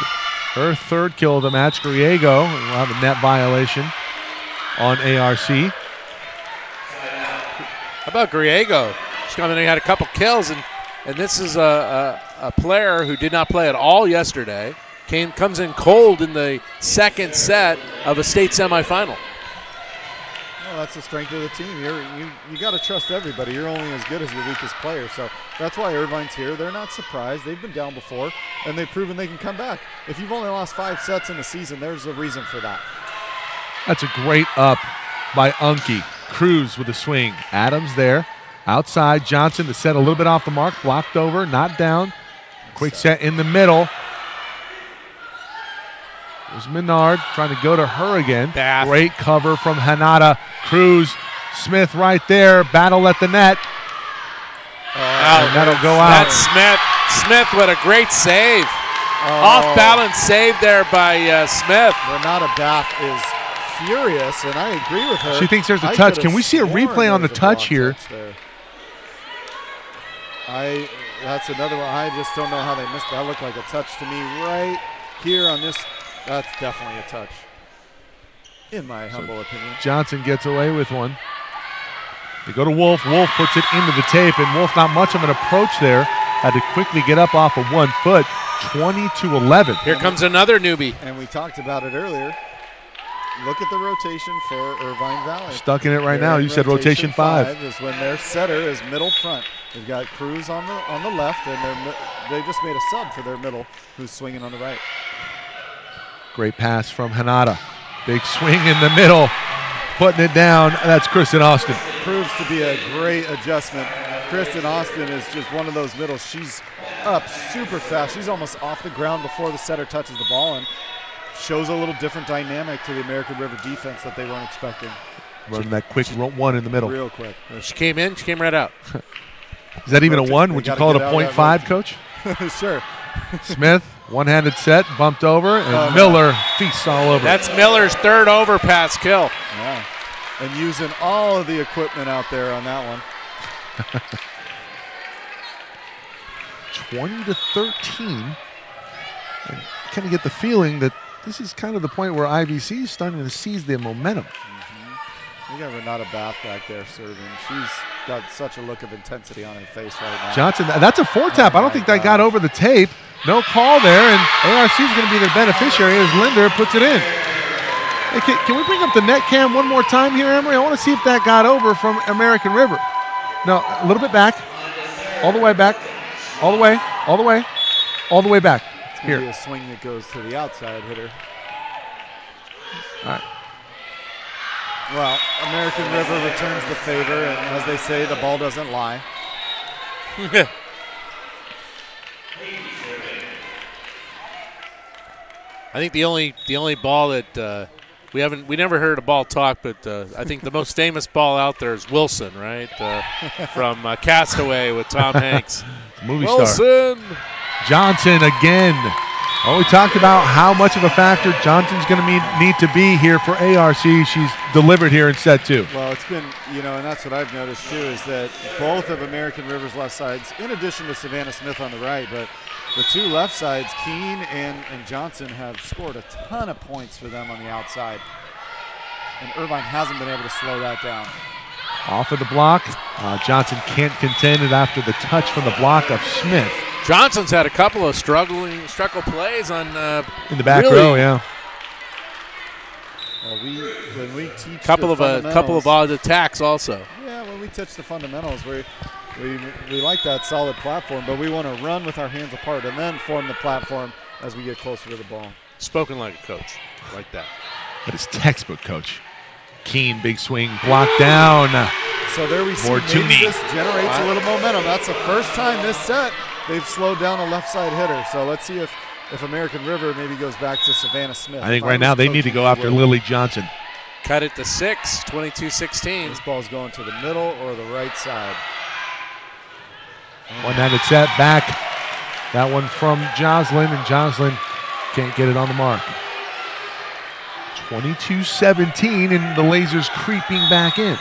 her 3rd kill of the match. Griego will have a net violation on ARC. How about Griego? She's coming in, had a couple kills, and this is a player who did not play at all yesterday. Comes in cold in the 2nd set of a state semifinal. Well, that's the strength of the team. You got to trust everybody. You're only as good as your weakest player. So that's why Irvine's here. They're not surprised. They've been down before, and they've proven they can come back. If you've only lost 5 sets in a season, there's a reason for that. That's a great up by Unke. Cruz with a swing. Adams there. Outside, Johnson to set a little bit off the mark. Blocked over, not down. Quick set in the middle. There's Menard trying to go to her again. Bath. Great cover from Hanada. Cruz, Smith right there. Battle at the net. And that'll go out. That's Smith. Smith with a great save. Off balance save there by Smith. Renata Bath is furious, and I agree with her. She thinks there's a touch. Can we see a replay on the touch here? That's another one. I just don't know how they missed that. Looked like a touch to me right here on this. That's definitely a touch, in my humble opinion. Johnson gets away with one. They go to Wolf. Wolf puts it into the tape, and Wolf not much of an approach there. Had to quickly get up off of 1 foot. 20-11. Here comes another newbie. And we talked about it earlier. Look at the rotation for Irvine Valley. Stuck in it right now. You said rotation 5. Is when their setter is middle front. They've got Cruz on the left, and they just made a sub for their middle, who's swinging on the right. Great pass from Hanada. Big swing in the middle. Putting it down. That's Kristen Austin. Proves to be a great adjustment. Kristen Austin is just one of those middles. She's up super fast. She's almost off the ground before the setter touches the ball, and shows a little different dynamic to the American River defense that they weren't expecting. Running that quick one in the middle. Real quick. She came right out. Is that even a 1? Would you call it a .5, Coach? Sure. Smith, one-handed set, bumped over, and Miller feasts all over. That's Miller's 3rd overpass kill. Yeah. And using all of the equipment out there on that one. 20-13. I kind of get the feeling that this is kind of the point where IVC is starting to seize their momentum. We got Renata Bath back there serving. She's got such a look of intensity on her face right now. Johnson, that's a 4-tap. I don't think that got over the tape. No call there, and ARC is going to be their beneficiary as Linder puts it in. Hey, can we bring up the net cam one more time here, Emery? I want to see if that got over from American River. No, a little bit back. All the way back. All the way. All the way. All the way back. It's going to be a swing that goes to the outside hitter. All right. Well, American River returns the favor, and as they say, the ball doesn't lie. I think the only ball that we never heard a ball talk, but I think the most famous ball out there is Wilson, right? From Castaway with Tom Hanks. Movie Wilson. star. Johnson again. Oh, we talked about how much of a factor Johnson's going to need to be here for ARC. She's delivered here in set 2. Well, it's been, and that's what I've noticed too, is that both of American River's left sides, in addition to Savannah Smith on the right, but the two left sides, Keene and Johnson, have scored a ton of points for them on the outside. And Irvine hasn't been able to slow that down. Off of the block. Johnson can't contend it after the touch from the block of Smith. Johnson's had a couple of struggle plays on in the back row, yeah. Well, when we teach couple of odd attacks also. Yeah, when we touch the fundamentals, we like that solid platform, but we want to run with our hands apart and then form the platform as we get closer to the ball. Spoken like a coach, like that. That is textbook, coach. Keene, big swing, blocked down. So there we see maybe this generates a little momentum. That's the first time this set they've slowed down a left side hitter. So let's see if American River maybe goes back to Savannah Smith. I think right now they need to go after Lily Johnson. Cut it to 6, 22-16. This ball's going to the middle or the right side. One-handed set back. That one from Joslyn, and Joslyn can't get it on the mark. 22-17, and the Lasers creeping back in.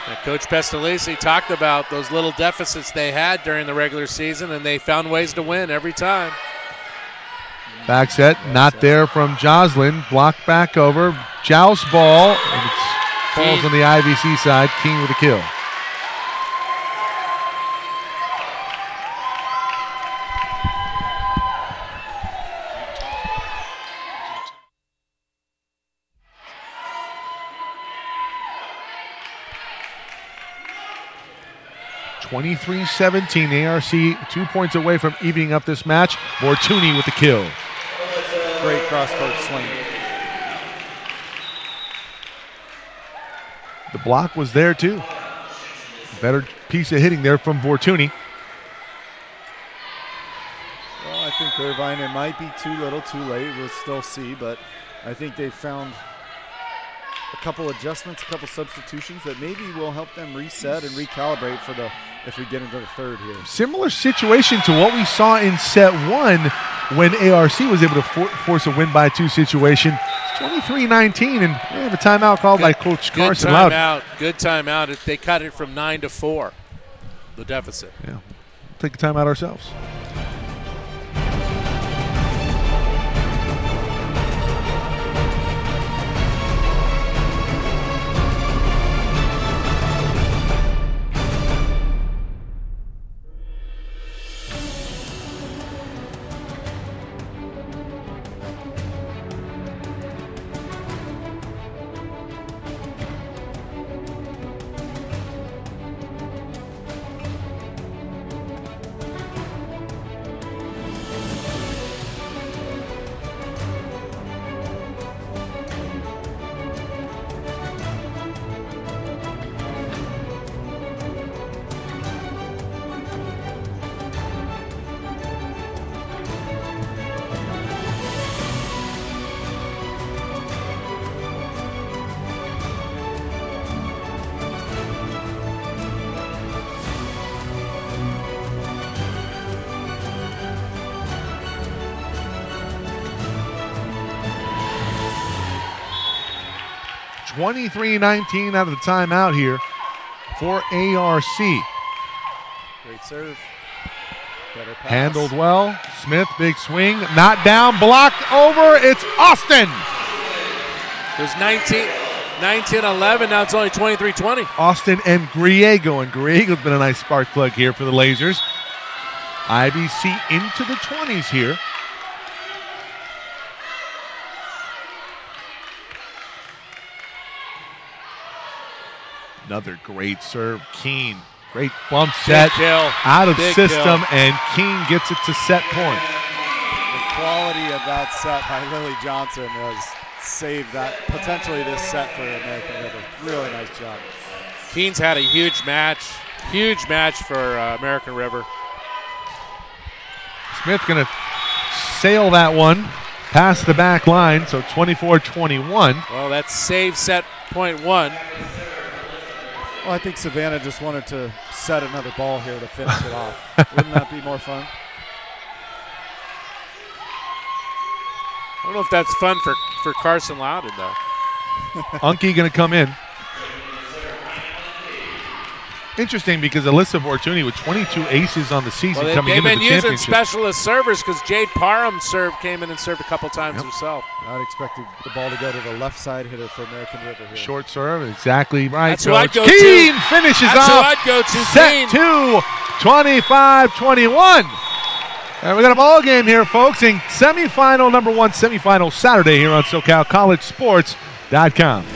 Now, Coach Pestalozzi talked about those little deficits they had during the regular season, and they found ways to win every time. Back set, not there from Joslyn. Blocked back over. Joust ball, and it falls on the IVC side. Keene with a kill. (23-17). ARC 2 points away from evening up this match. Mortuni with the kill. Great cross-court swing. The block was there too. Better piece of hitting there from Vortuni. Well, I think Irvine, it might be too little, too late. We'll still see, but I think they've found a couple adjustments, a couple substitutions that maybe will help them reset and recalibrate for if we get into the third here. Similar situation to what we saw in set 1 when ARC was able to force a win by 2 situation. It's 23-19, and we have a timeout called by Coach Carson Loud. Good timeout. They cut it from 9 to 4, the deficit. Yeah, take a timeout ourselves. (23-19) out of the timeout here for ARC. Great serve. Better pass. Handled well. Smith, big swing. Not down. Blocked over. It's Austin. There's 19-11. Now it's only 23-20. Austin and Griego. And Griego's been a nice spark plug here for the Lasers. IBC into the 20s here. Another great serve. Keene. Great bump set. Out of system, and Keene gets it to set point. The quality of that set by Lily Johnson was save that, potentially this set for American River. Really nice job. Keene's had a huge match for American River. Smith going to sail that one past the back line, so 24-21. Well, that's save set point one. Well, I think Savannah just wanted to set another ball here to finish it off. Wouldn't that be more fun? I don't know if that's fun for Carson Loudon, though. Unke going to come in. Interesting because Alyssa Fortuny with 22 aces on the season coming into the championship. They've been using specialist servers because Jade Parham came in and served a couple times herself. I'd expected the ball to go to the left side hitter for American River here. Short serve, exactly right. That's who I'd go Keene to. finishes That's off. who I'd go to. Set 2, 25-21. And we got a ball game here, folks, in semifinal number 1, semifinal Saturday here on SoCalCollegeSports.com.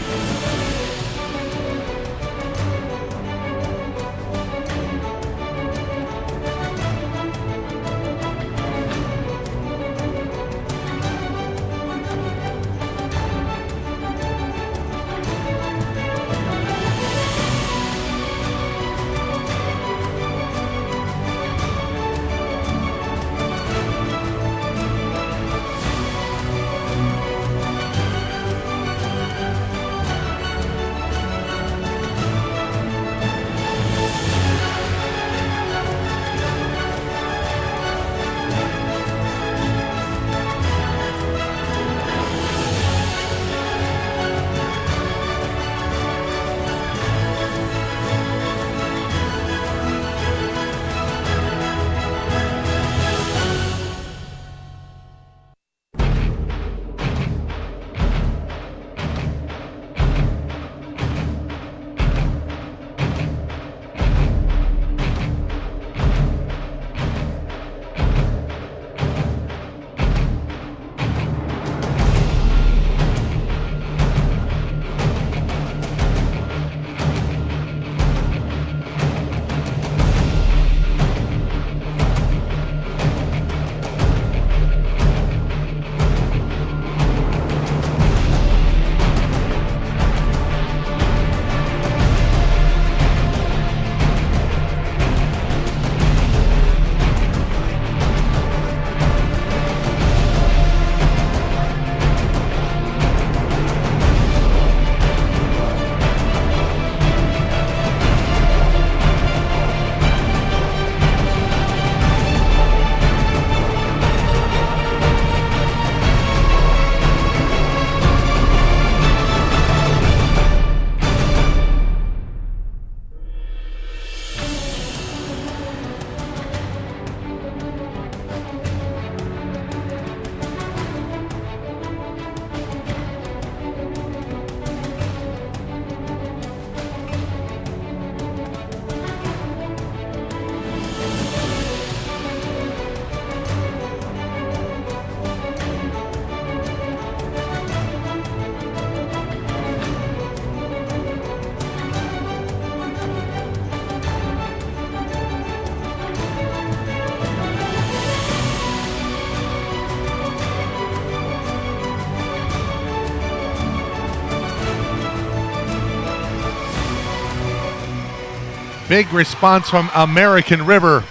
Big response from American River.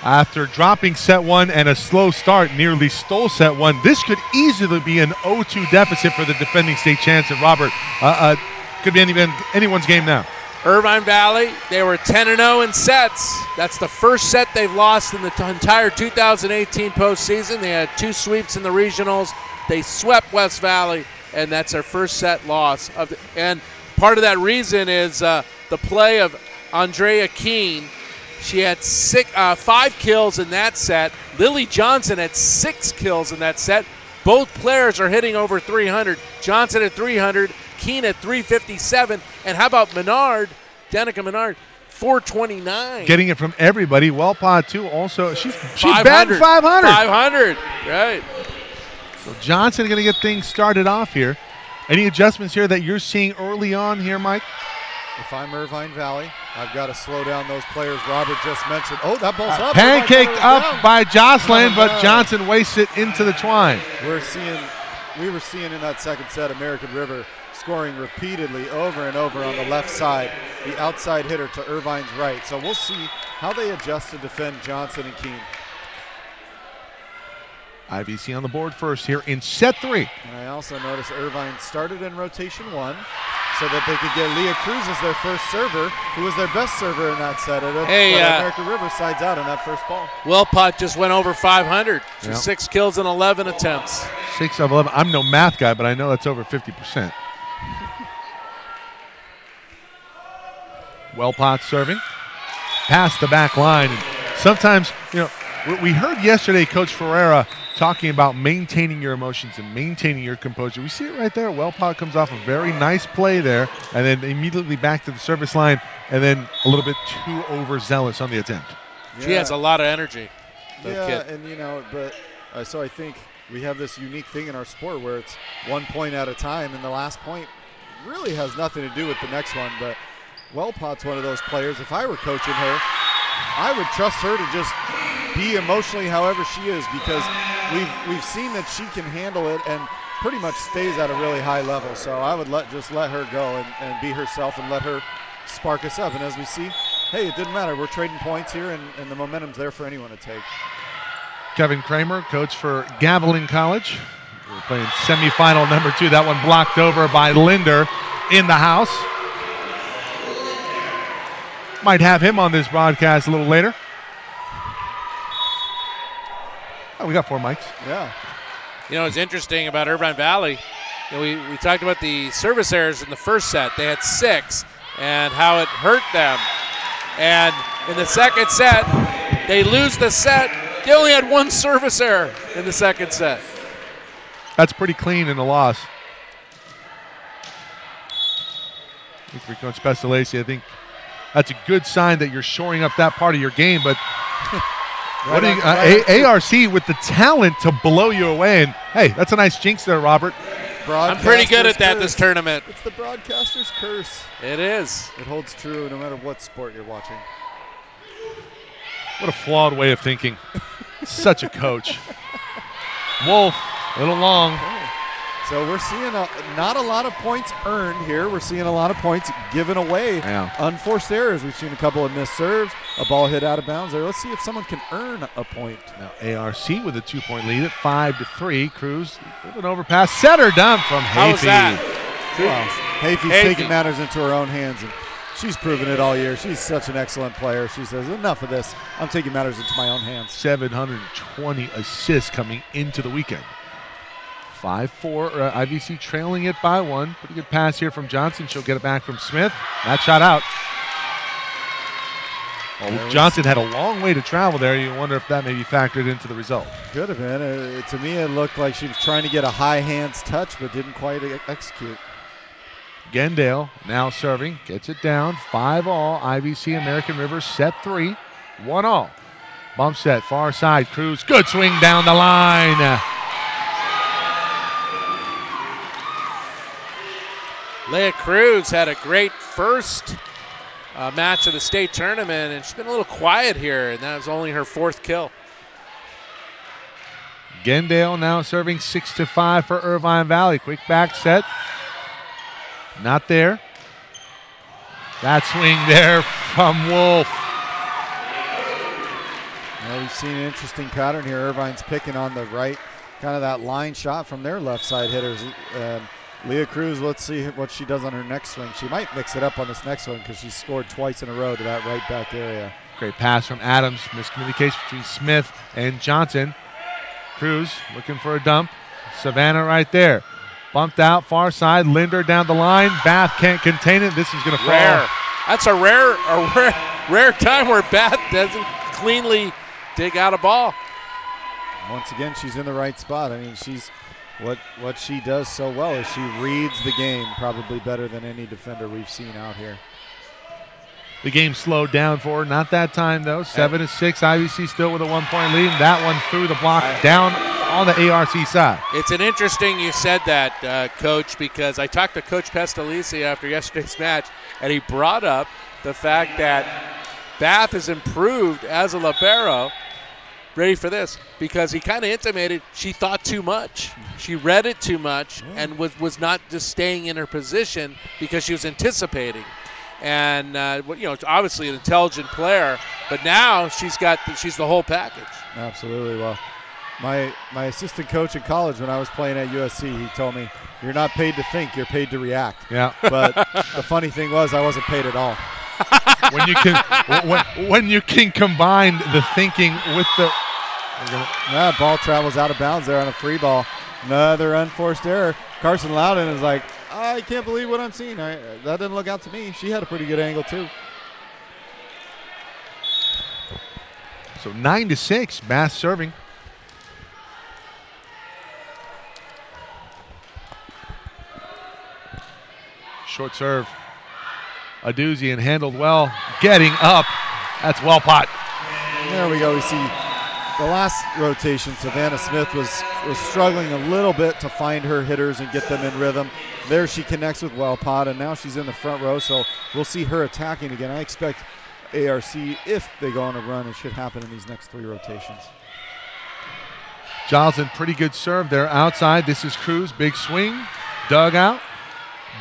After dropping set 1 and a slow start, nearly stole set 1. This could easily be an 0-2 deficit for the defending state champs. And Robert, could be anyone's game now. Irvine Valley, they were 10-0 in sets. That's the first set they've lost in the entire 2018 postseason. They had 2 sweeps in the regionals. They swept West Valley, and that's their first set loss. And part of that reason is the play of Andrea Keene. She had 5 kills in that set. Lily Johnson had 6 kills in that set. Both players are hitting over 300. Johnson at 300, Keene at 357. And how about Menard, Danica Menard, 429. Getting it from everybody. Wellpod, too, also. She's batting 500. 500, right. So Johnson going to get things started off here. Any adjustments here that you're seeing early on here, Mike? If I'm Irvine Valley, I've got to slow down those players Robert just mentioned. Oh, that ball's up. Pancaked up by Jocelyn, but Johnson wastes it into the twine. We're seeing we were seeing in that second set American River scoring repeatedly over and over on the left side, the outside hitter to Irvine's right. So we'll see how they adjust to defend Johnson and Keene. IVC on the board first here in set 3. And I also noticed Irvine started in rotation 1 so that they could get Leah Cruz as their first server, who was their best server in that set. American River sides out on that first ball. Wilpot just went over 500. 6 kills and 11 attempts. 6 of 11. I'm no math guy, but I know that's over 50%. Wilpot serving. Past the back line. And sometimes, we heard yesterday Coach Ferreira talking about maintaining your emotions and maintaining your composure. We see it right there. Wilpot comes off a very nice play there, and then immediately back to the service line, and then a little bit too overzealous on the attempt. Yeah. She has a lot of energy. Yeah, and so I think we have this unique thing in our sport where it's 1 point at a time, and the last point really has nothing to do with the next one. But Wilpot's one of those players. If I were coaching her, I would trust her to just be emotionally however she is, because we've seen that she can handle it and pretty much stays at a really high level. So I would just let her go and be herself and let her spark us up. And as we see, hey, it didn't matter. We're trading points here, and the momentum's there for anyone to take. Kevin Kramer, coach for Gavilan College. We're playing semifinal number 2. That one blocked over by Linder in the house. Might have him on this broadcast a little later. Oh, we got 4 mics. Yeah. It's interesting about Irvine Valley. We talked about the service errors in the first set. They had 6 and how it hurt them. And in the second set, they lose the set. They only had 1 service error in the second set. That's pretty clean in a loss. For Coach Pestalacci, I think that's a good sign that you're shoring up that part of your game, but ARC with the talent to blow you away, and hey, that's a nice jinx there, Robert. I'm pretty good at that this tournament. It's the broadcaster's curse. It is. It holds true no matter what sport you're watching. What a flawed way of thinking. Such a coach. Wolf, a little long. So we're seeing not a lot of points earned here. We're seeing a lot of points given away. Yeah. Unforced errors. We've seen a couple of missed serves, a ball hit out of bounds there. Let's see if someone can earn a point. Now ARC with a 2-point lead at 5-3. Cruz with an overpass. Setter dump from Hafey. How was that? Wow. Hafey's taking matters into her own hands, and she's proven it all year. She's such an excellent player. She says, enough of this. I'm taking matters into my own hands. 720 assists coming into the weekend. 5-4, IVC trailing it by 1. Pretty good pass here from Johnson. She'll get it back from Smith. That shot out. Well, Johnson had a long way to travel there. You wonder if that maybe factored into the result. Could have been. To me, it looked like she was trying to get a high hands touch, but didn't quite execute. Gendale now serving. Gets it down. 5-all. IVC American River set 3. 1-all. Bump set, far side. Cruz. Good swing down the line. Leah Cruz had a great first match of the state tournament, and she's been a little quiet here, and that was only her 4th kill. Gendale now serving 6-5 for Irvine Valley. Quick back set. Not there. That swing there from Wolf. Well, we've seen an interesting pattern here. Irvine's picking on the right, kind of that line shot from their left side hitters. Leah Cruz, let's see what she does on her next swing. She might mix it up on this next one because she's scored twice in a row to that right back area. Great pass from Adams. Miscommunication between Smith and Johnson. Cruz looking for a dump. Savannah right there. Bumped out, far side. Linder down the line. Bath can't contain it. This is going to fall. Rare. That's a rare time where Bath doesn't cleanly dig out a ball. Once again, she's in the right spot. I mean, she's what she does so well is she reads the game probably better than any defender we've seen out here. The game slowed down for her. Not that time, though. 7-6. IVC still with a 1-point lead. That one through the block down on the ARC side. It's an interesting you said that, Coach, because I talked to Coach Pestalacci after yesterday's match, and he brought up the fact that Bath has improved as a libero, ready for this, because he kind of intimated she thought too much. She read it too much and was not just staying in her position because she was anticipating. And obviously an intelligent player, but now she's the whole package. Absolutely. Well, my assistant coach in college when I was playing at USC, he told me, "You're not paid to think, you're paid to react." Yeah. But the funny thing was, I wasn't paid at all. when you can combine the thinking with the ball travels out of bounds there on a free ball. Another unforced error. Carson Loudon is like, I can't believe what I'm seeing. That didn't look out to me. She had a pretty good angle too. So 9-6, Bath serving. Short serve. A doozy and handled well. Getting up. That's Wellpot. There we go. We see the last rotation. Savannah Smith was struggling a little bit to find her hitters and get them in rhythm. There she connects with Wellpot, and now she's in the front row, so we'll see her attacking again. I expect ARC, if they go on a run, it should happen in these next 3 rotations. Joslin, pretty good serve there outside. This is Cruz, big swing, dug out,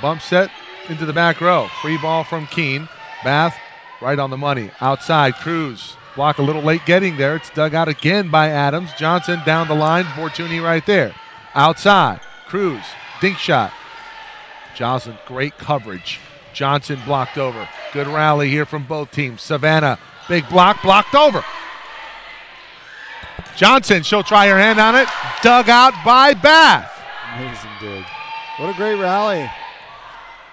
bump set into the back row. Free ball from Keene. Bath right on the money. Outside, Cruz. Block a little late getting there. It's dug out again by Adams. Johnson down the line. Fortuny right there. Outside, Cruz, dink shot. Joslin, great coverage. Johnson blocked over. Good rally here from both teams. Savannah, big block, blocked over. Johnson, she'll try her hand on it. Dug out by Bath. Amazing dig. What a great rally.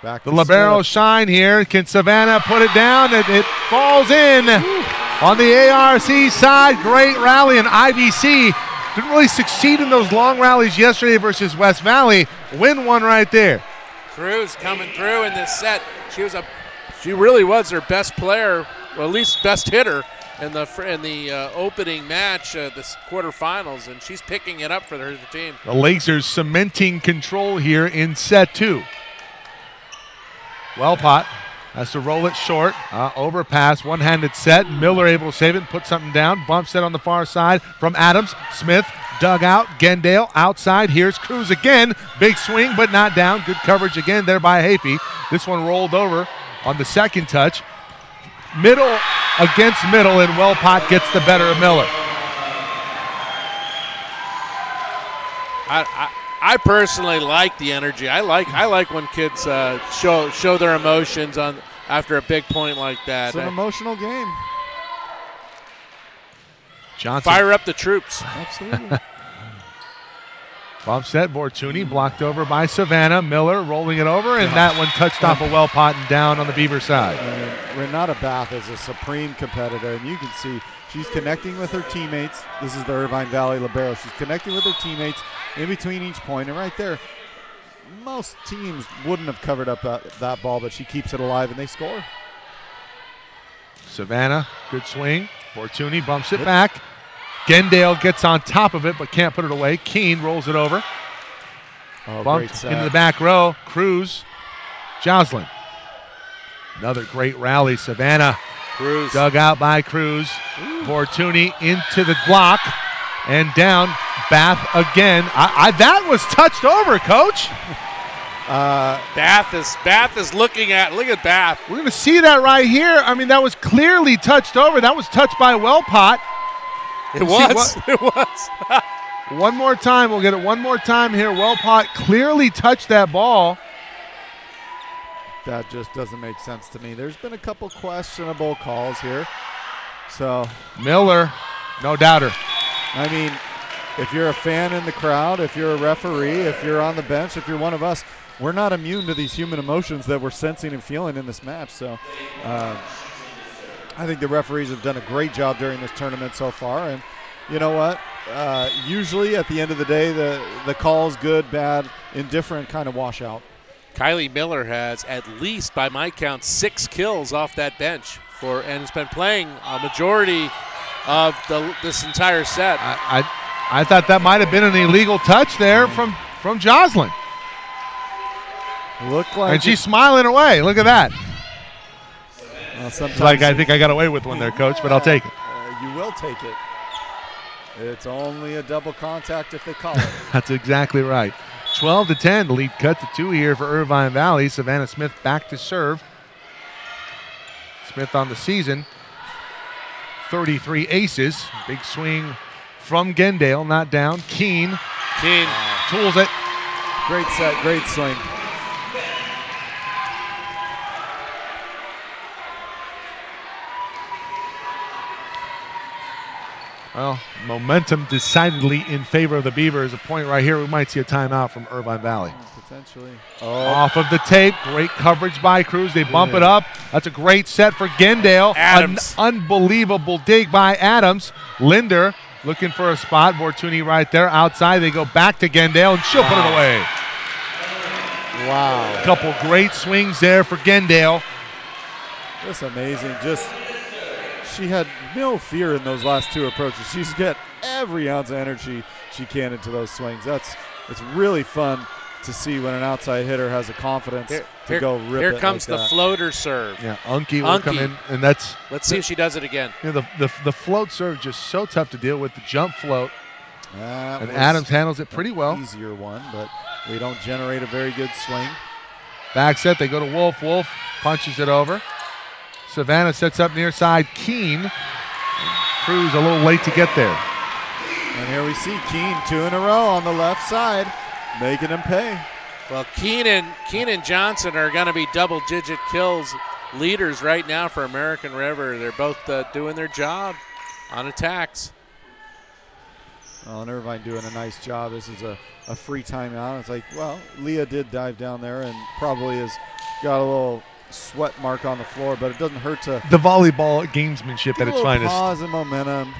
Back the libero shine here. Can Savannah put it down? It falls in. On the ARC side, great rally, and IVC didn't really succeed in those long rallies yesterday versus West Valley. Win one right there. Cruz coming through in this set. She really was their best player, or at least best hitter in the opening match, the quarterfinals, and she's picking it up for her team. The Lasers cementing control here in set 2. Wellpot has to roll it short. Overpass, one-handed set. Miller able to save it and put something down. Bump set on the far side from Adams. Smith dug out. Gendale outside. Here's Cruz again. Big swing, but not down. Good coverage again there by Hafey. This one rolled over on the second touch. Middle against middle, and Wellpot gets the better of Miller. I personally like the energy. I like when kids show their emotions after a big point like that. It's an emotional game. Johnson. Fire up the troops. Absolutely. Bump set, Fortuny blocked over by Savannah. Miller rolling it over, and that one touched off a Wellpot and down on the Beaver side. Renata Bath is a supreme competitor, and you can see she's connecting with her teammates. This is the Irvine Valley libero. She's connecting with her teammates in between each point, and right there, most teams wouldn't have covered up that ball, but she keeps it alive, and they score. Savannah, good swing. Fortuny bumps it back. Gendale gets on top of it, but can't put it away. Keene rolls it over. Bumped into the back row. Cruz, Joslin. Another great rally. Savannah. Cruz. Dug out by Cruz. Fortuny into the block and down. Bath again. That was touched over, Coach. Bath is looking at. Look at Bath. We're going to see that right here. I mean, that was clearly touched over. That was touched by Wellpot. It was. It was. One more time. We'll get it one more time here. Wellpot clearly touched that ball. That just doesn't make sense to me. There's been a couple questionable calls here. So Miller, no doubter. I mean, if you're a fan in the crowd, if you're a referee, if you're on the bench, if you're one of us, we're not immune to these human emotions that we're sensing and feeling in this match. So I think the referees have done a great job during this tournament so far. And you know what? Usually at the end of the day, the calls, good, bad, indifferent, kind of wash out. Kylie Miller has at least, by my count, 6 kills off that bench and has been playing a majority of this entire set. I thought that might have been an illegal touch there from Joslin. Looked like, and she's smiling away. Look at that. Well, it's like I think I got away with one there, Coach, but I'll take it. You will take it. It's only a double contact if they call it. That's exactly right. 12-10, the lead cut to 2 here for Irvine Valley. Savannah Smith back to serve. Smith on the season, 33 aces. Big swing from Gendale, not down. Keene tools it. Great set, great swing. Well, momentum decidedly in favor of the Beavers. A point right here, we might see a timeout from Irvine Valley. Potentially. Off of the tape, great coverage by Cruz. They bump it up. That's a great set for Gendale. Adams. An unbelievable dig by Adams. Linder looking for a spot. Bortuni right there. Outside, they go back to Gendale, and she'll put it away. Wow. A couple great swings there for Gendale. That's amazing. She had no fear in those last 2 approaches. She's got every ounce of energy she can into those swings. It's really fun to see when an outside hitter has the confidence to go rip it. Here comes like the that. Floater serve. Yeah, Unke will come in, and that's. Let's see if she does it again. You know, the float serve just so tough to deal with. The jump float, and was Adams handles it pretty well. Easier one, but we don't generate a very good swing. Back set, they go to Wolf. Wolf punches it over. Savannah sets up near side. Keene. Cruz a little late to get there. And here we see Keene 2 in a row on the left side, making him pay. Well, Keene and Johnson are going to be double-digit kills leaders right now for American River. They're both doing their job on attacks. Well, and Irvine doing a nice job. This is a free timeout. It's like, well, Leah did dive down there and probably has got a little sweat mark on the floor, but it doesn't hurt to the volleyball gamesmanship at its finest. Pause and momentum,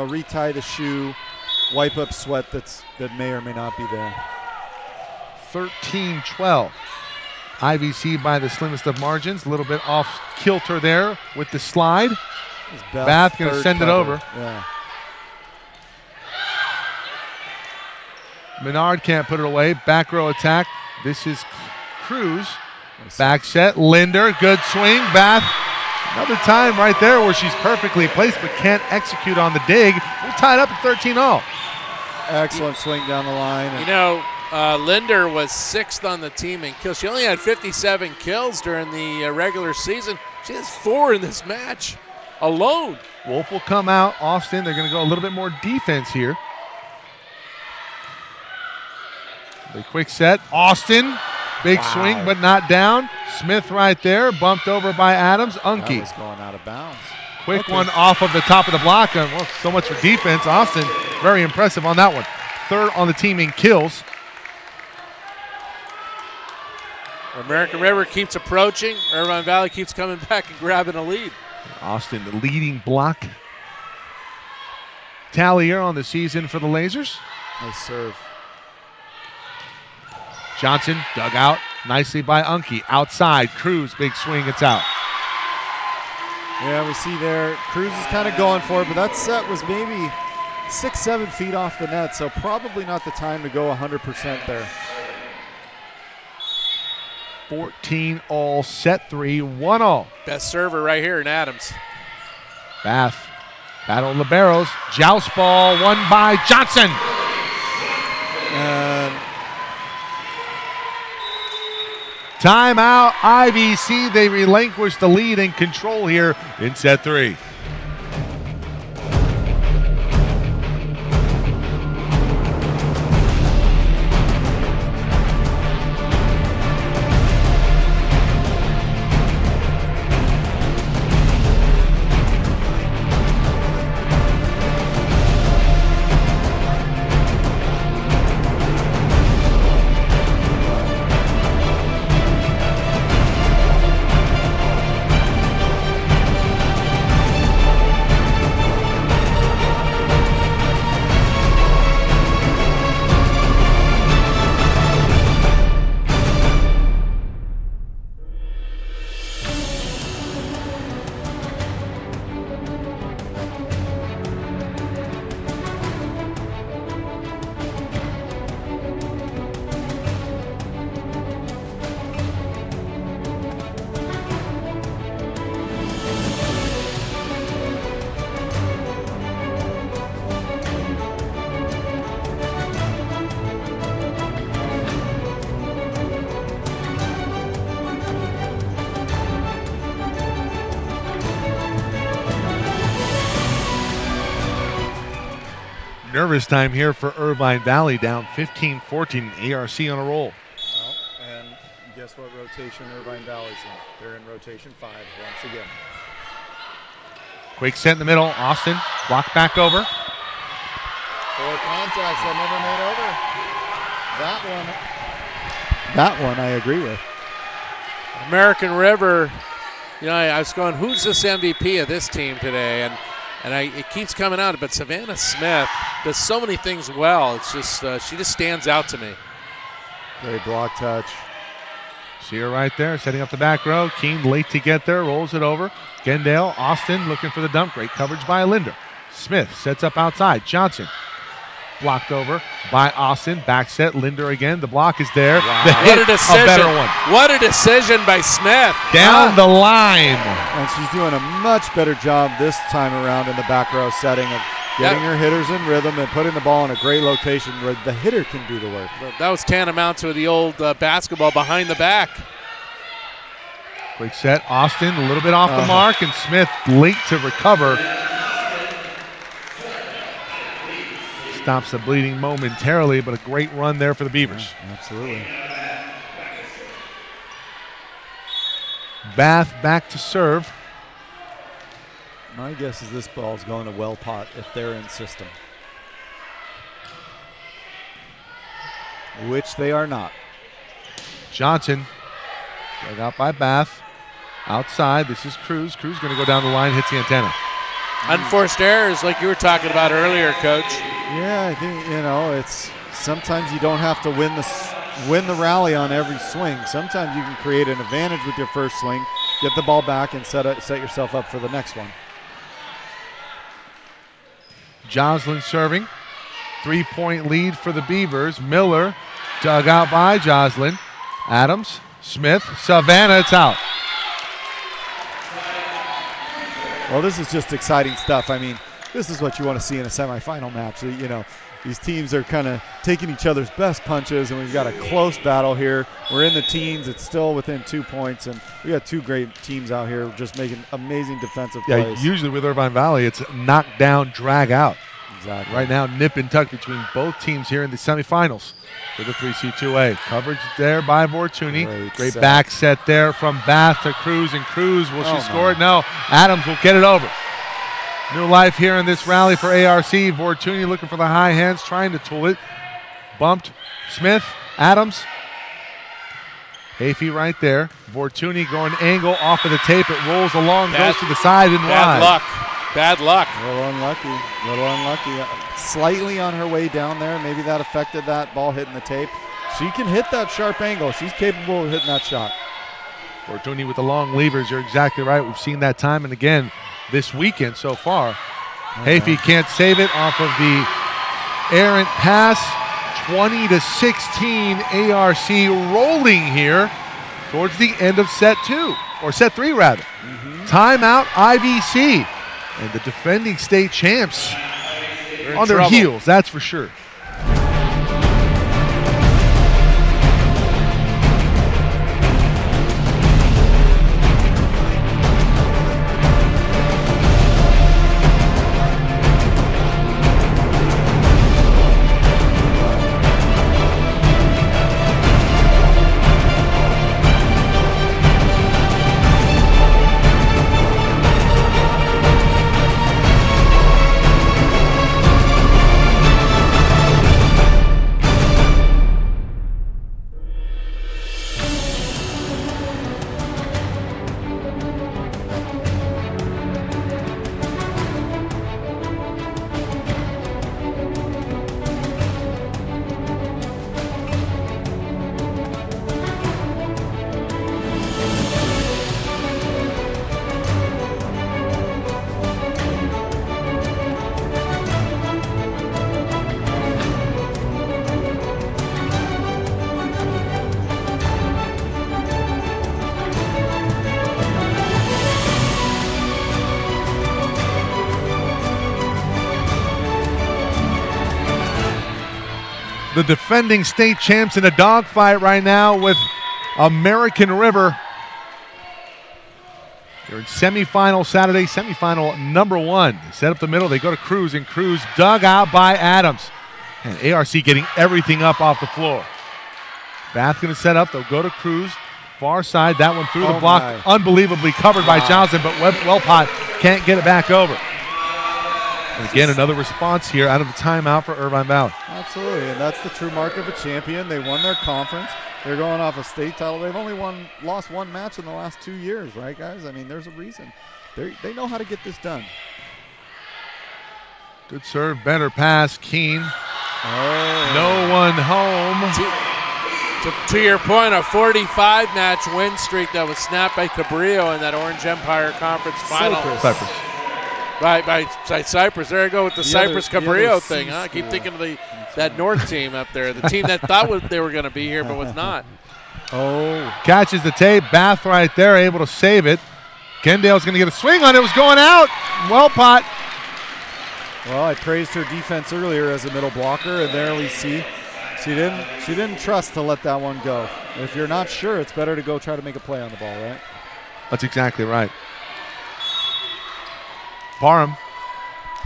retie the shoe, wipe up sweat that may or may not be there. 13-12. IVC by the slimmest of margins. A little bit off kilter there with the slide. Bath going to send it over. Yeah. Menard can't put it away. Back row attack. This is Cruz. Back set. Linder. Good swing. Bath. Another time right there where she's perfectly placed but can't execute on the dig. We're tied up at 13-all. Excellent swing down the line. Linder was 6th on the team in kills. She only had 57 kills during the regular season. She has 4 in this match alone. Wolf will come out. Austin, they're going to go a little bit more defense here. The quick set. Austin, big swing but not down. Smith right there, bumped over by Adams. Unke. That was going out of bounds. Quick one off of the top of the block. Well, so much for defense. Austin, very impressive on that one. 3rd on the team in kills. American River keeps approaching. Irvine Valley keeps coming back and grabbing a lead. Austin, the leading block tallier on the season for the Lasers. Nice serve. Johnson dug out nicely by Unke. Outside, Cruz, big swing, it's out. Yeah, we see there, Cruz is kind of going for it, but that set was maybe 6-7 feet off the net, so probably not the time to go 100% there. 14-all, set 3, 1-all. Best server right here in Adams. Bath, battle liberos, joust ball, won by Johnson. Timeout, IVC. They relinquish the lead and control here in set 3. Nervous time here for Irvine Valley, down 15-14. ARC on a roll. Well, and guess what rotation Irvine Valley's in? They're in rotation 5 once again. Quick set in the middle. Austin blocked back over. 4 contacts that never made over. That one I agree with. American River, you know, I was going, who's this MVP of this team today? And it keeps coming out, but Savannah Smith does so many things well. It's just, she just stands out to me. Great block touch. See her right there, setting up the back row. Keene late to get there, rolls it over. Gendale, Austin looking for the dump. Great coverage by Linder. Smith sets up outside. Johnson blocked over by Austin. Back set, Linder again. The block is there. Wow. The hit, what a decision. a better one. What a decision by Smith. Down the line. And she's doing a much better job this time around in the back row setting of getting her hitters in rhythm and putting the ball in a great location where the hitter can do the work. That was tantamount to the old basketball behind the back. Quick set, Austin a little bit off the mark, and Smith late to recover. Stops the bleeding momentarily, but a great run there for the Beavers. Yeah, absolutely. Bath back to serve. My guess is this ball is going to well pot if they're in system. Which they are not. Johnson, dug out by Bath. Outside, this is Cruz. Cruz going to go down the line, hits the antenna. Unforced errors like you were talking about earlier, Coach. Yeah, I think, you know, it's sometimes you don't have to win the rally on every swing. Sometimes you can create an advantage with your first swing, get the ball back, and set yourself up for the next one. Joslin serving. 3-point lead for the Beavers. Miller dug out by Joslin. Adams, Smith, Savannah, it's out. Well, this is just exciting stuff. I mean, this is what you want to see in a semifinal match. You know, these teams are kind of taking each other's best punches, and we've got a close battle here. We're in the teens. It's still within 2 points, and we got 2 great teams out here just making amazing defensive plays. Yeah, usually with Irvine Valley, it's knock down, drag out. Exactly. Right now, nip and tuck between both teams here in the semifinals for the 3C2A. Coverage there by Vortuni. Great back set there from Bath to Cruz, and Cruz, will she score it? No. Adams will get it over. New life here in this rally for ARC. Vortuni looking for the high hands, trying to tool it. Bumped. Smith, Adams. Hafey right there. Vortuni going angle off of the tape. It rolls along, goes to the side and bad wide. Luck. Bad luck. A little unlucky. Slightly on her way down there. Maybe that affected that ball hitting the tape. She can hit that sharp angle. She's capable of hitting that shot. Vortuni with the long levers. You're exactly right. We've seen that time and again this weekend so far. Hafey can't save it off of the errant pass. 20-16 ARC rolling here towards the end of set 2, or set 3 rather. Timeout IVC. And the defending state champs on their heels, that's for sure. The defending state champs in a dogfight right now with American River. They're in semifinal Saturday, semifinal number 1. They set up the middle, they go to Cruz, and Cruz dug out by Adams. And ARC getting everything up off the floor. Bath going to set up, they'll go to Cruz, far side, that one through the block, unbelievably covered by Johnson, but Wellpott can't get it back over. And again, another response here out of the timeout for Irvine Valley. Absolutely, and that's the true mark of a champion. They won their conference. They're going off a state title. They've only lost one match in the last 2 years, right, guys? I mean, there's a reason. They know how to get this done. Good serve, better pass, Keene. No one home. To your point, a 45-match win streak that was snapped by Cabrillo in that Orange Empire Conference final. Cypress. By Cypress. There I go with the Cypress Cabrillo thing. Huh? I keep thinking of that North team up there, the team that thought they were going to be here but was not. Catches the tape. Bath right there, able to save it. Kendale's going to get a swing on it. It was going out. Wellpott. Well, I praised her defense earlier as a middle blocker, and there we see she didn't trust to let that one go. If you're not sure, it's better to go try to make a play on the ball, right? That's exactly right. Parham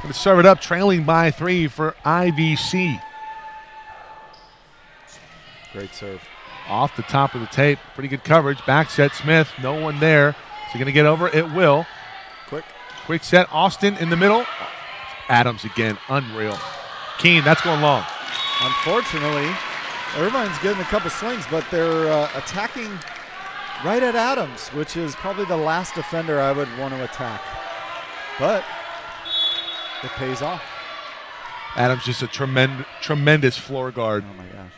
going to serve it up, trailing by 3 for IVC. Great serve. Off the top of the tape. Pretty good coverage. Back set, Smith. No one there. Is he going to get over? It will. Quick set. Austin in the middle. Adams again. Unreal. Keene, that's going long. Unfortunately, Irvine's getting a couple swings, but they're attacking right at Adams, which is probably the last defender I would want to attack. But it pays off. Adams just a tremendous floor guard. Oh, my gosh.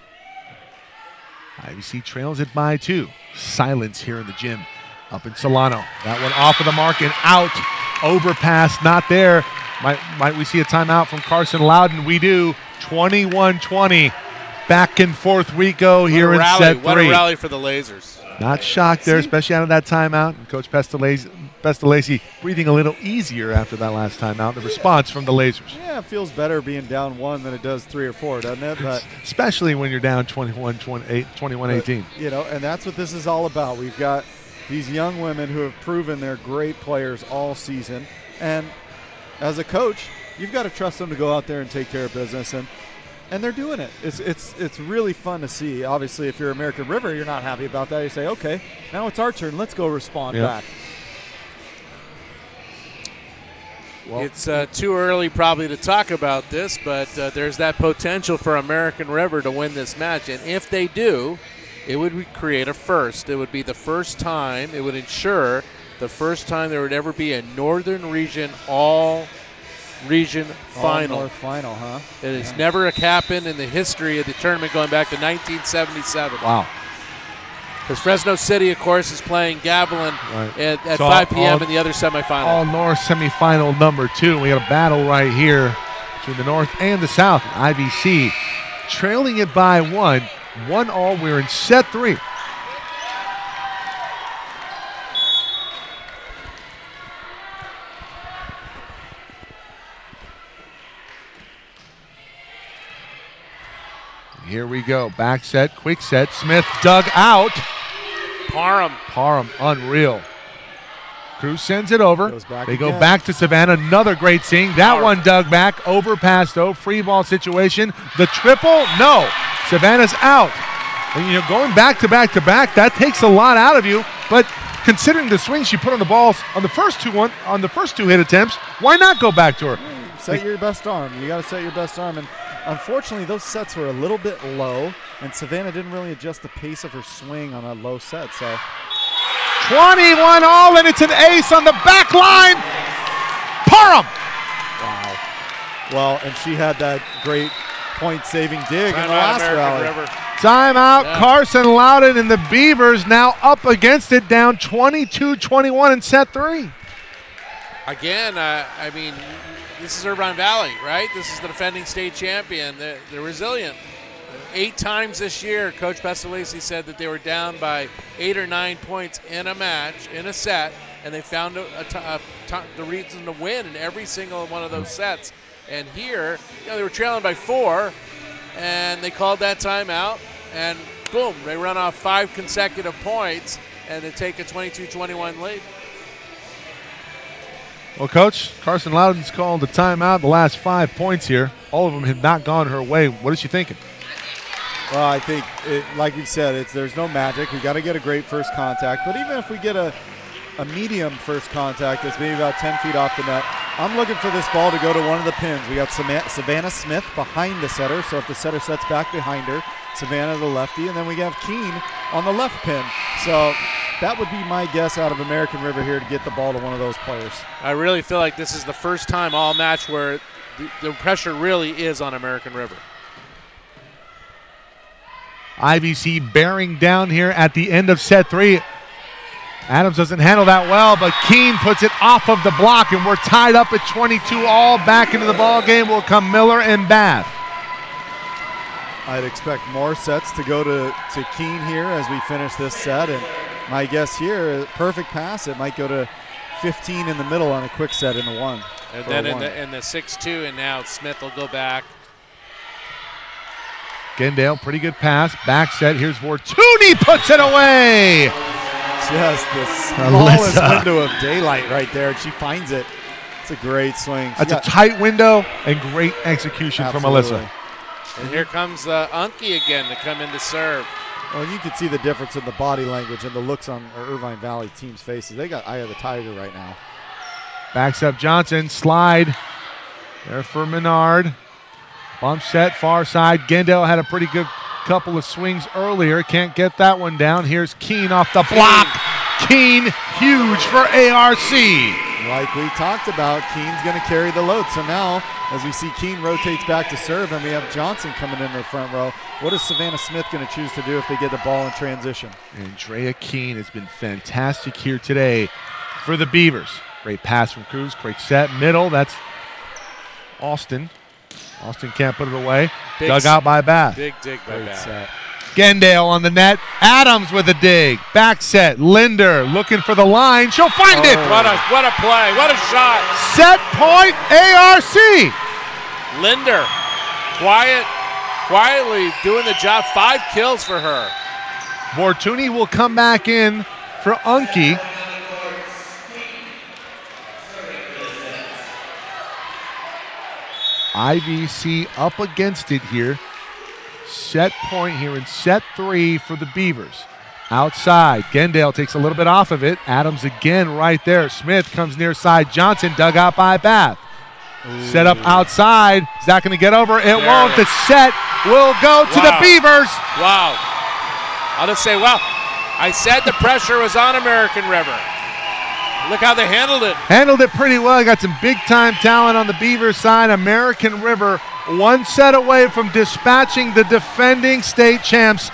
IVC trails it by 2. Silence here in the gym. Up in Solano. That one off of the mark and out. Overpass not there. Might we see a timeout from Carson Loudon? We do. 21-20. Back and forth we go here in set 3. What a rally for the Lasers. Not shocked there, especially out of that timeout. And Coach Pestalacci breathing a little easier after that last timeout. The response from the Lasers. Yeah, it feels better being down 1 than it does 3 or 4, doesn't it? But especially when you're down 21-18. You know, and that's what this is all about. We've got these young women who have proven they're great players all season. And as a coach, you've got to trust them to go out there and take care of business. And they're doing it. It's really fun to see. Obviously, if you're American River, you're not happy about that. You say, okay, now it's our turn. Let's go respond back. Well, it's too early probably to talk about this, but there's that potential for American River to win this match. And if they do, it would create a first. It would be the first time. It would ensure the first time there would ever be a Northern Region all-region final. All-North final, huh? It has never happened in the history of the tournament going back to 1977. Wow. Because Fresno City, of course, is playing Gavilan at 5 p.m. in the other semifinal. All-North semifinal number 2. We got a battle right here between the North and the South. IVC trailing it by 1. 1-1. We're in set 3. Here we go. Back set, quick set. Smith dug out. Parham, unreal. Cruz sends it over. They go back to Savannah. Another great seeing. That one dug back. Overpass, though. Free ball situation. The triple, no. Savannah's out. And, going back to back to back, that takes a lot out of you. But considering the swing she put on the balls on the first two hit attempts, why not go back to her? Set your best arm. You got to set your best arm. And unfortunately, those sets were a little bit low, and Savannah didn't really adjust the pace of her swing on a low set. So 21 all, and it's an ace on the back line. Parham. Wow. Well, and she had that great point-saving dig in the last rally. Timeout, yeah. Carson Loudon and the Beavers now up against it, down 22-21 in set 3. Again, I mean, this is Irvine Valley, right? This is the defending state champion. They're resilient. 8 times this year, Coach Pestalacci said that they were down by 8 or 9 points in a match, in a set, and they found the reason to win in every single one of those sets. And here, they were trailing by 4, and they called that timeout, and boom, they run off 5 consecutive points, and they take a 22-21 lead. Well, Coach, Carson Loudon's called a timeout the last 5 points here. All of them have not gone her way. What is she thinking? Well, I think, like we said, there's no magic. We got to get a great first contact. But even if we get a medium first contact that's maybe about 10 feet off the net, I'm looking for this ball to go to one of the pins. We got Savannah Smith behind the setter, so if the setter sets back behind her, Savannah the lefty, and then we have Keene on the left pin. So that would be my guess out of American River here to get the ball to one of those players. I really feel like this is the first time all match where the pressure really is on American River. IVC bearing down here at the end of set 3. Adams doesn't handle that well, but Keene puts it off of the block, and we're tied up at 22 all. Back into the ball game will come Miller and Bath. I'd expect more sets to go to Keene here as we finish this set, and my guess here, perfect pass, it might go to 15 in the middle on a quick set in the 1. And then in the 6-2, and now Smith will go back. Gendale, pretty good pass. Back set. Here's Vortuni, puts it away. Just the smallest window of daylight right there, and she finds it. It's a great swing. That's a tight window and great execution from Alyssa. And here comes Unke again to come in to serve. Well, you can see the difference in the body language and the looks on our Irvine Valley team's faces. They got eye of the tiger right now. Backs up Johnson, slide there for Menard. Bump set, far side. Gendale had a pretty good couple of swings earlier. Can't get that one down. Here's Keene off the block. Keene, huge for ARC. Like we talked about, Keene's going to carry the load. So now, as we see Keene rotates back to serve, and we have Johnson coming in the front row, what is Savannah Smith going to choose to do if they get the ball in transition? Andrea Keene has been fantastic here today for the Beavers. Great pass from Cruz, quick set, middle. That's Austin. Austin can't put it away. Dug out by Bath. Big dig by Bath. Gendale on the net. Adams with a dig. Back set. Linder looking for the line. She'll find it. What a play. What a shot. Set point ARC. Linder quietly doing the job. 5 kills for her. Vortuni will come back in for Unke. IVC up against it here. Set point here in set 3 for the Beavers. Outside, Gendale takes a little bit off of it. Adams again right there. Smith comes near side. Johnson dug out by Bath. Set up outside. Is that going to get over? It won't. The set will go to the Beavers. Wow. I'll just say, wow. I said the pressure was on American River. Look how they handled it. Handled it pretty well. Got some big-time talent on the Beavers side. American River 1 set away from dispatching the defending state champs.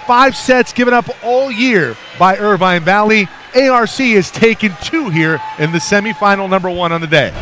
5 sets given up all year by Irvine Valley. ARC has taken 2 here in the semifinal number 1 on the day.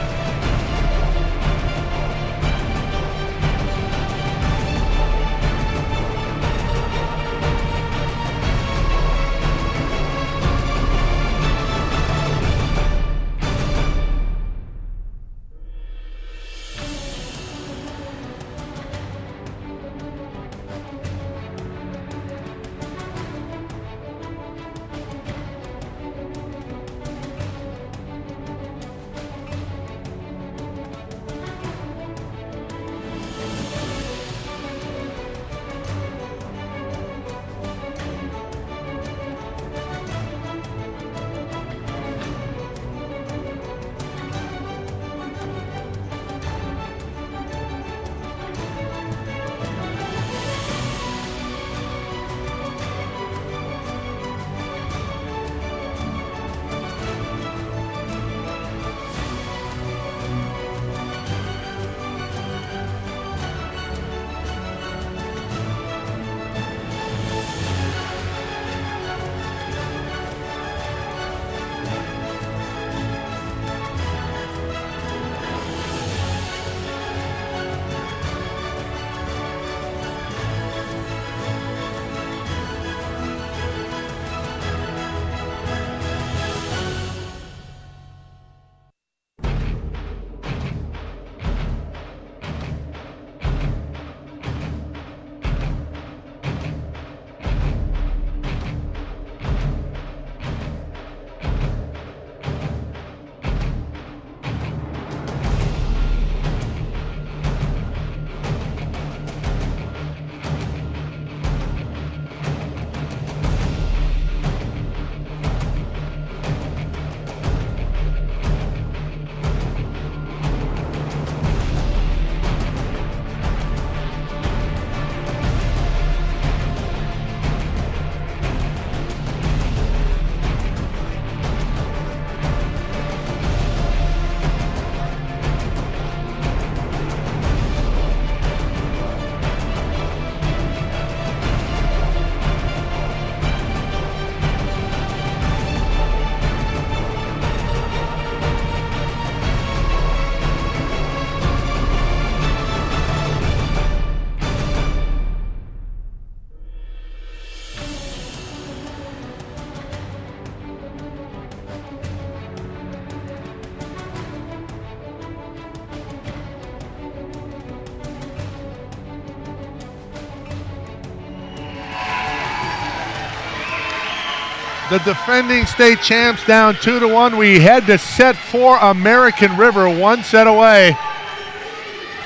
the defending state champs down 2-1. We head to set 4, American River, 1 set away.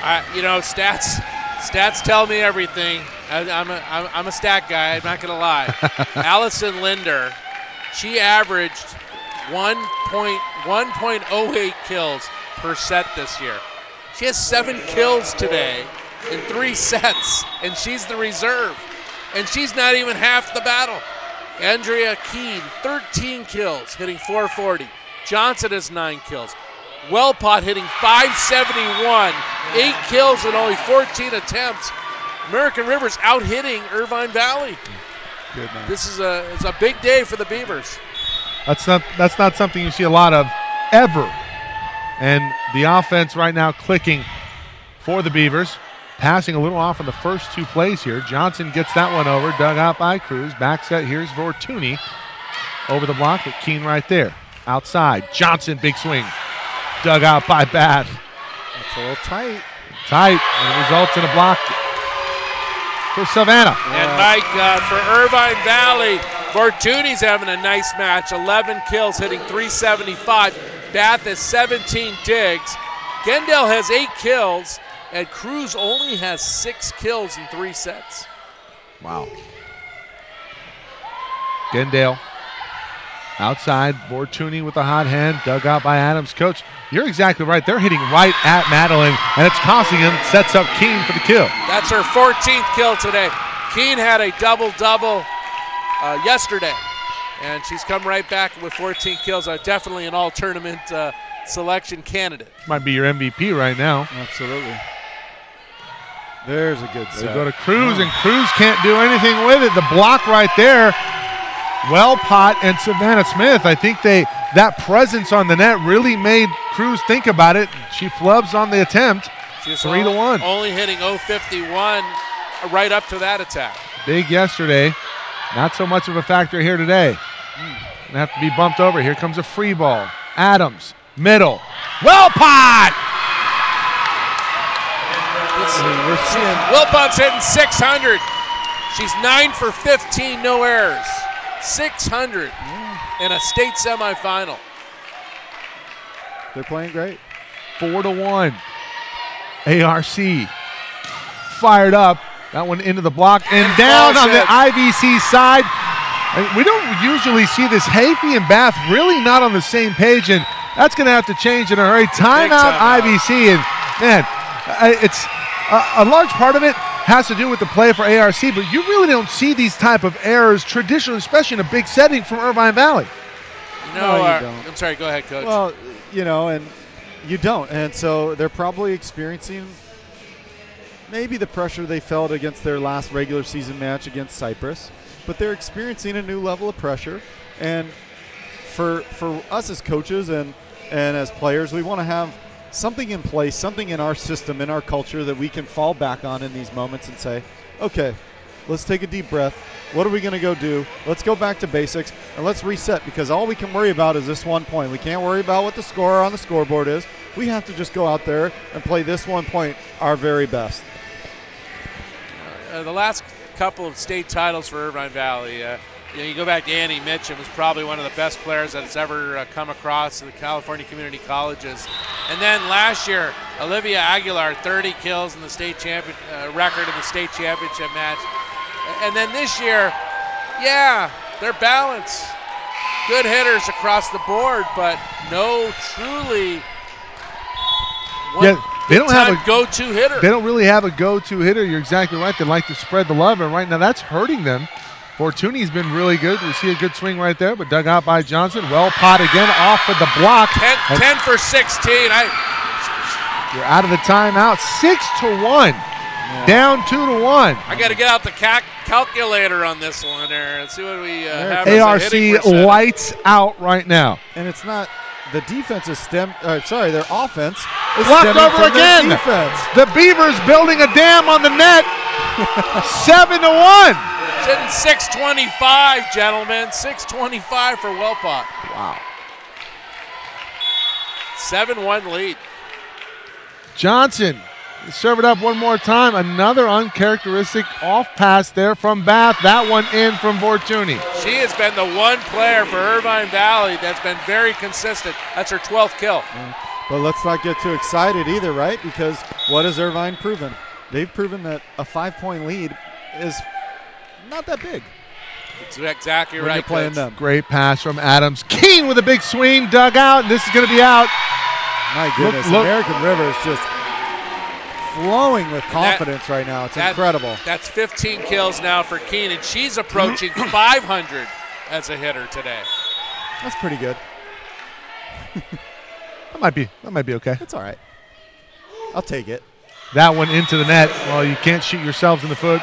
Stats tell me everything. I'm a stat guy, I'm not going to lie. Allison Linder, she averaged 1.08 kills per set this year. She has 7 kills today in 3 sets, and she's the reserve. And she's not even half the battle. Andrea Keene, 13 kills, hitting 440. Johnson has 9 kills. Wellpot hitting 571, 8 kills and only 14 attempts. American River's out hitting Irvine Valley. Good, man. This is a big day for the Beavers. That's not something you see a lot of ever. And the offense right now clicking for the Beavers. Passing a little off on the first 2 plays here. Johnson gets that one over, dug out by Cruz. Back set, here's Vortuni. Over the block with Keene right there. Outside, Johnson, big swing. Dug out by Bath. That's a little tight. Tight, and it results in a block for Savannah. And Mike, for Irvine Valley, Vortuni's having a nice match. 11 kills, hitting 375. Bath has 17 digs. Gendale has 8 kills. And Cruz only has 6 kills in 3 sets. Wow. Gendale outside. Vortuni with a hot hand. Dug out by Adams. Coach, you're exactly right. They're hitting right at Madeline, and it's costing him. Sets up Keene for the kill. That's her 14th kill today. Keene had a double-double yesterday, and she's come right back with 14 kills. Definitely an all-tournament selection candidate. Might be your MVP right now. Absolutely. There's a good set. They go to Cruz, and Cruz can't do anything with it. The block right there. Wellpot and Savannah Smith, I think that presence on the net really made Cruz think about it. She flubs on the attempt. She's 3-1. Only hitting 051 right up to that attack. Big yesterday. Not so much of a factor here today. Gonna have to be bumped over. Here comes a free ball. Adams, middle. Wellpot! Wellpot's hitting 600. She's 9 for 15, no errors. 600 in a state semifinal. They're playing great. 4-1. ARC fired up. That one into the block and down on the IVC side. We don't usually see this. Hafey and Bath really not on the same page, and that's going to have to change in a hurry. Timeout IVC, and man, it's a large part of it has to do with the play for ARC, but you really don't see these type of errors traditionally, especially in a big setting from Irvine Valley. No, you don't. I'm sorry, go ahead, Coach. Well, and you don't, and so they're probably experiencing maybe the pressure they felt against their last regular season match against Cypress, but they're experiencing a new level of pressure. And for us as coaches and as players, we want to have something in place, something in our system, in our culture that we can fall back on in these moments and say, okay, let's take a deep breath. What are we going to go do? Let's go back to basics, and let's reset, because all we can worry about is this 1 point. We can't worry about what the score on the scoreboard is. We have to just go out there and play this 1 point our very best. The last couple of state titles for Irvine Valley, you go back to Annie Mitchum, who's probably one of the best players that's ever come across the California community colleges. And then last year, Olivia Aguilar, 30 kills in the state champion record in the state championship match. And then this year, yeah, they're balanced. Good hitters across the board, but no truly they don't have a go-to hitter. They don't really have a go-to hitter. You're exactly right. They like to spread the love, and right now that's hurting them. Fortuni's been really good. We see a good swing right there, but dug out by Johnson. Wellpot again off of the block. 10 for 16. You're out of the timeout. 6-1. Yeah. Down 2-1. I got to get out the calculator on this one there and see what we have. ARC lights out right now. And it's not the defense is their offense is blocked over again. The Beavers building a dam on the net. 7-1. Sitting 625, gentlemen. 625 for Wellpot. Wow. 7-1 lead. Johnson, serve it up one more time. Another uncharacteristic off pass there from Bath. That one in from Vortuni. She has been the one player for Irvine Valley that's been very consistent. That's her 12th kill. But let's not get too excited either, right? Because what has Irvine proven? They've proven that a 5-point lead is not that big. That's exactly when right. You're playing them. Great pass from Adams. Keene with a big swing, dug out, and this is going to be out. My goodness, American River is just flowing with confidence right now. It's incredible. That's 15 kills now for Keene, and she's approaching 500 as a hitter today. That's pretty good. That might be okay. It's all right. I'll take it. That one into the net. Well, you can't shoot yourselves in the foot.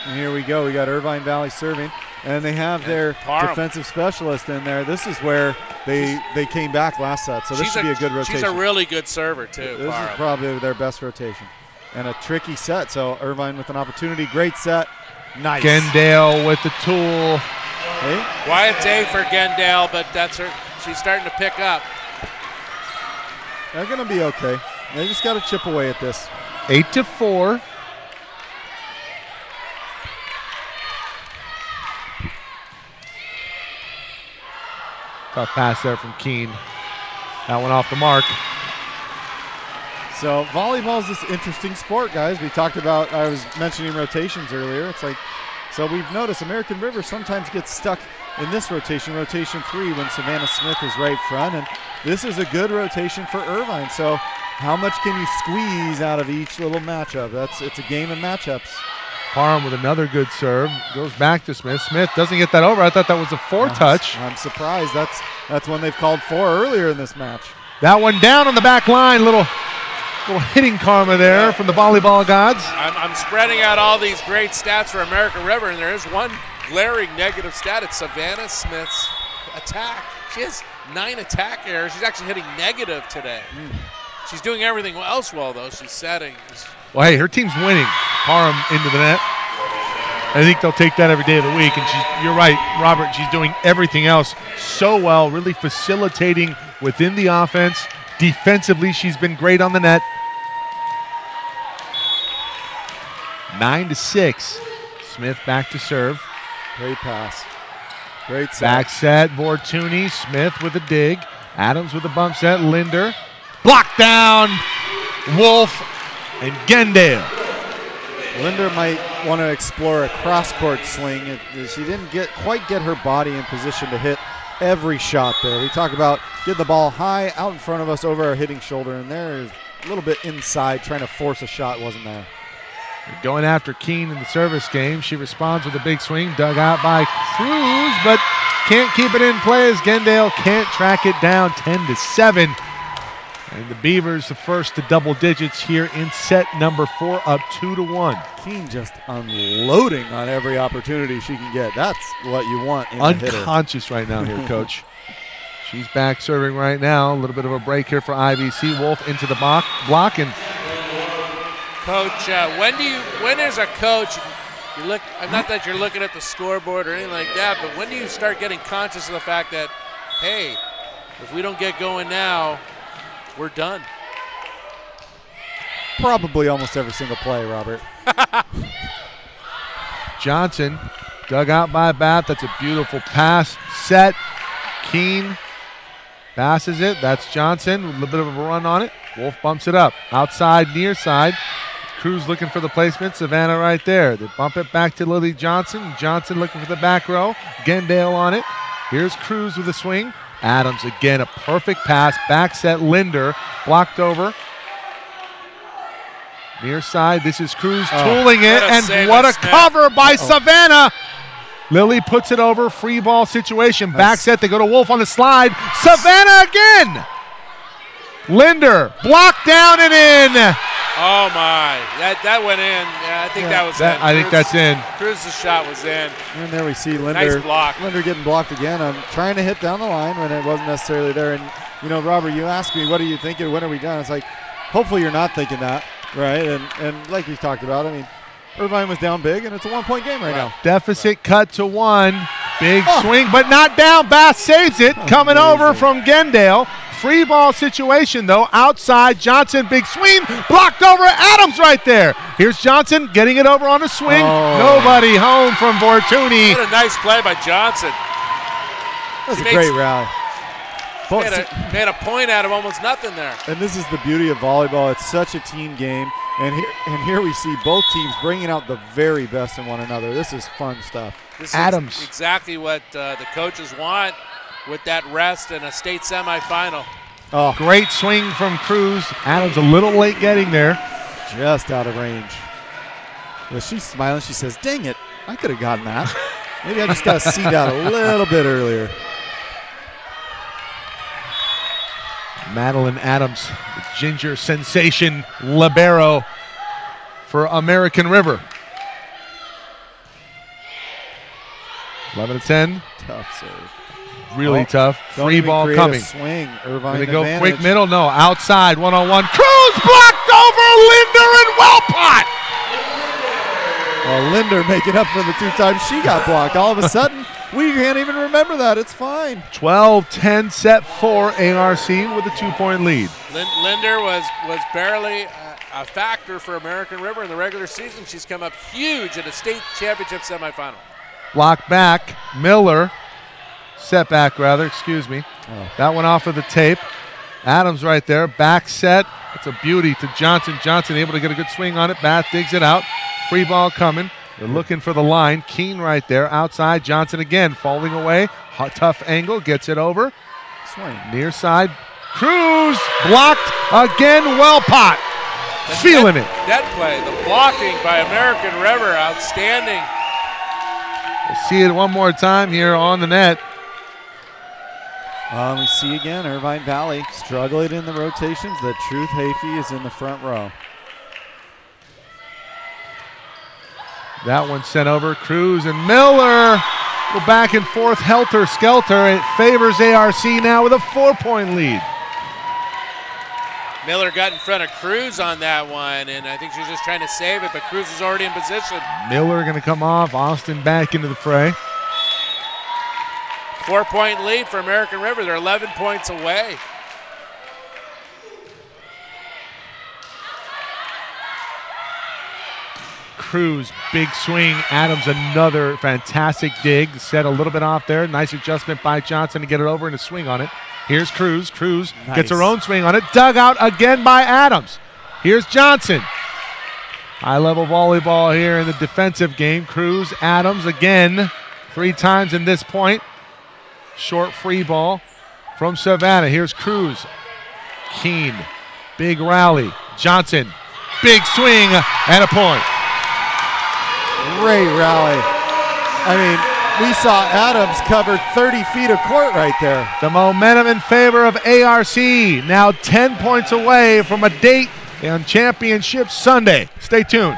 And here we go. We got Irvine Valley serving, and they have their defensive specialist in there. This is where they came back last set, so this should be a good rotation. She's a really good server, too. This is probably their best rotation. And a tricky set, so Irvine with an opportunity. Great set. Nice. Gendale with the tool. Hey. Quiet day for Gendale, but that's her. She's starting to pick up. They're going to be okay. They just got to chip away at this. 8-4. Tough pass there from Keene. That one off the mark. So volleyball is this interesting sport, guys. We talked about, I was mentioning rotations earlier. It's like, so we've noticed American River sometimes gets stuck in this rotation 3, when Savannah Smith is right front. And this is a good rotation for Irvine. So how much can you squeeze out of each little matchup? It's a game of matchups. Parham with another good serve. Goes back to Smith. Smith doesn't get that over. I thought that was a 4-touch. I'm surprised. That's one they've called 4 earlier in this match. That one down on the back line. Little hitting karma there from the volleyball gods. I'm spreading out all these great stats for American River, and there is one glaring negative stat. It's Savannah Smith's attack. She has 9 attack errors. She's actually hitting negative today. She's doing everything else well, though. She's setting. Well, hey, her team's winning. Parham into the net. I think they'll take that every day of the week. And you're right, Robert, she's doing everything else so well, really facilitating within the offense. Defensively, she's been great on the net. 9-6. Smith back to serve. Great pass. Great set. Back set, Vortuni. Smith with a dig. Adams with a bump set. Linder. Blocked down. Wolf and Gendale. Linder might want to explore a cross-court swing. She didn't quite get her body in position to hit every shot there. We talk about get the ball high out in front of us over our hitting shoulder, and there is a little bit inside trying to force a shot, wasn't there. Going after Keene in the service game. She responds with a big swing, dug out by Cruz, but can't keep it in play as Gendale can't track it down. 10-7. And the Beavers the first to double digits here in set number 4, up 2-1. Keene just unloading on every opportunity she can get. That's what you want in a hitter. Unconscious right now here, Coach. She's back serving right now. A little bit of a break here for IVC. Wolf into the block and Coach, when there's a coach, you look. Not that you're looking at the scoreboard or anything like that, but when do you start getting conscious of the fact that, hey, if we don't get going now, we're done? Probably almost every single play, Robert. Johnson dug out by Bath. That's a beautiful pass. Set. Keene passes it. That's Johnson with a little bit of a run on it. Wolf bumps it up. Outside, near side. Cruz looking for the placement. Savannah right there. They bump it back to Lily Johnson. Johnson looking for the back row. Gendale on it. Here's Cruz with a swing. Adams again, a perfect pass. Back set, Linder. Blocked over. Near side, this is Cruz tooling it. And what a cover by Savannah. Lily puts it over. Free ball situation. Back set, they go to Wolf on the slide. Savannah again. Linder, blocked down and in. Oh my, that went in. Yeah, I think that was in. I think that's in. Cruz's shot was in. And there we see Linder. Nice block. Linder getting blocked again. I'm trying to hit down the line when it wasn't necessarily there. And, you know, Robert, you asked me, what are you thinking? When are we done? It's like, hopefully you're not thinking that, right? And like you talked about, I mean, Irvine was down big, and it's a 1-point game right now. Deficit cut to 1. Big swing, but not down. Bass saves it. Coming over from Gendale. Free ball situation, though. Outside, Johnson, big swing. Blocked over. Adams right there. Here's Johnson getting it over on a swing. Nobody home from Fortuny. What a nice play by Johnson. That's a great rally. Made a point out of almost nothing there. And this is the beauty of volleyball. It's such a team game. And here we see both teams bringing out the very best in one another. This is fun stuff. This Adams. is exactly what the coaches want with that rest in a state semifinal. Oh, great swing from Cruz. Adams a little late getting there. Just out of range. Well, she's smiling. She says, dang it, I could have gotten that. Maybe I just got to see that a little bit earlier. Madeline Adams, the ginger sensation libero for American River. 11-10. Tough serve. Really tough. Free ball create coming. A swing. Irvine Gonna go advantage. quick middle. No, outside. One-on-one. Cruz blocked over Linder and Wellpot. Well, Linder making up for the 2 times she got blocked. All of a sudden, we can't even remember that. It's fine. 12-10 set for ARC with a 2-point lead. Linder was barely a factor for American River in the regular season. She's come up huge in a state championship semifinal. Block back. Miller. Setback, rather. Excuse me. That went off of the tape. Adams right there. Back set. It's a beauty to Johnson. Johnson able to get a good swing on it. Bath digs it out. Free ball coming. They're looking for the line. Keene right there. Outside. Johnson again falling away. Tough angle. Gets it over. Swing. Near side. Cruz blocked again. Wellpot. Feeling it. Net play. The blocking by American River. Outstanding. We'll see it one more time here on the net. We see again Irvine Valley struggling in the rotations. The Truth Hafey is in the front row. That one sent over. Cruz and Miller go back and forth, helter-skelter. It favors ARC now with a 4-point lead. Miller got in front of Cruz on that one, and I think she's just trying to save it, but Cruz is already in position. Miller going to come off. Austin back into the fray. 4-point lead for American River. They're 11 points away. Cruz, big swing. Adams, another fantastic dig. Set a little bit off there. Nice adjustment by Johnson to get it over and a swing on it. Here's Cruz. Cruz gets her own swing on it. Dug out again by Adams. Here's Johnson. High-level volleyball here in the defensive game. Cruz, Adams again. 3 times in this point. Short free ball from Savannah. Here's Cruz. Keene. Big rally. Johnson. Big swing and a point. Great rally. I mean, we saw Adams cover 30 feet of court right there. The momentum in favor of ARC. Now 10 points away from a date on Championship Sunday. Stay tuned.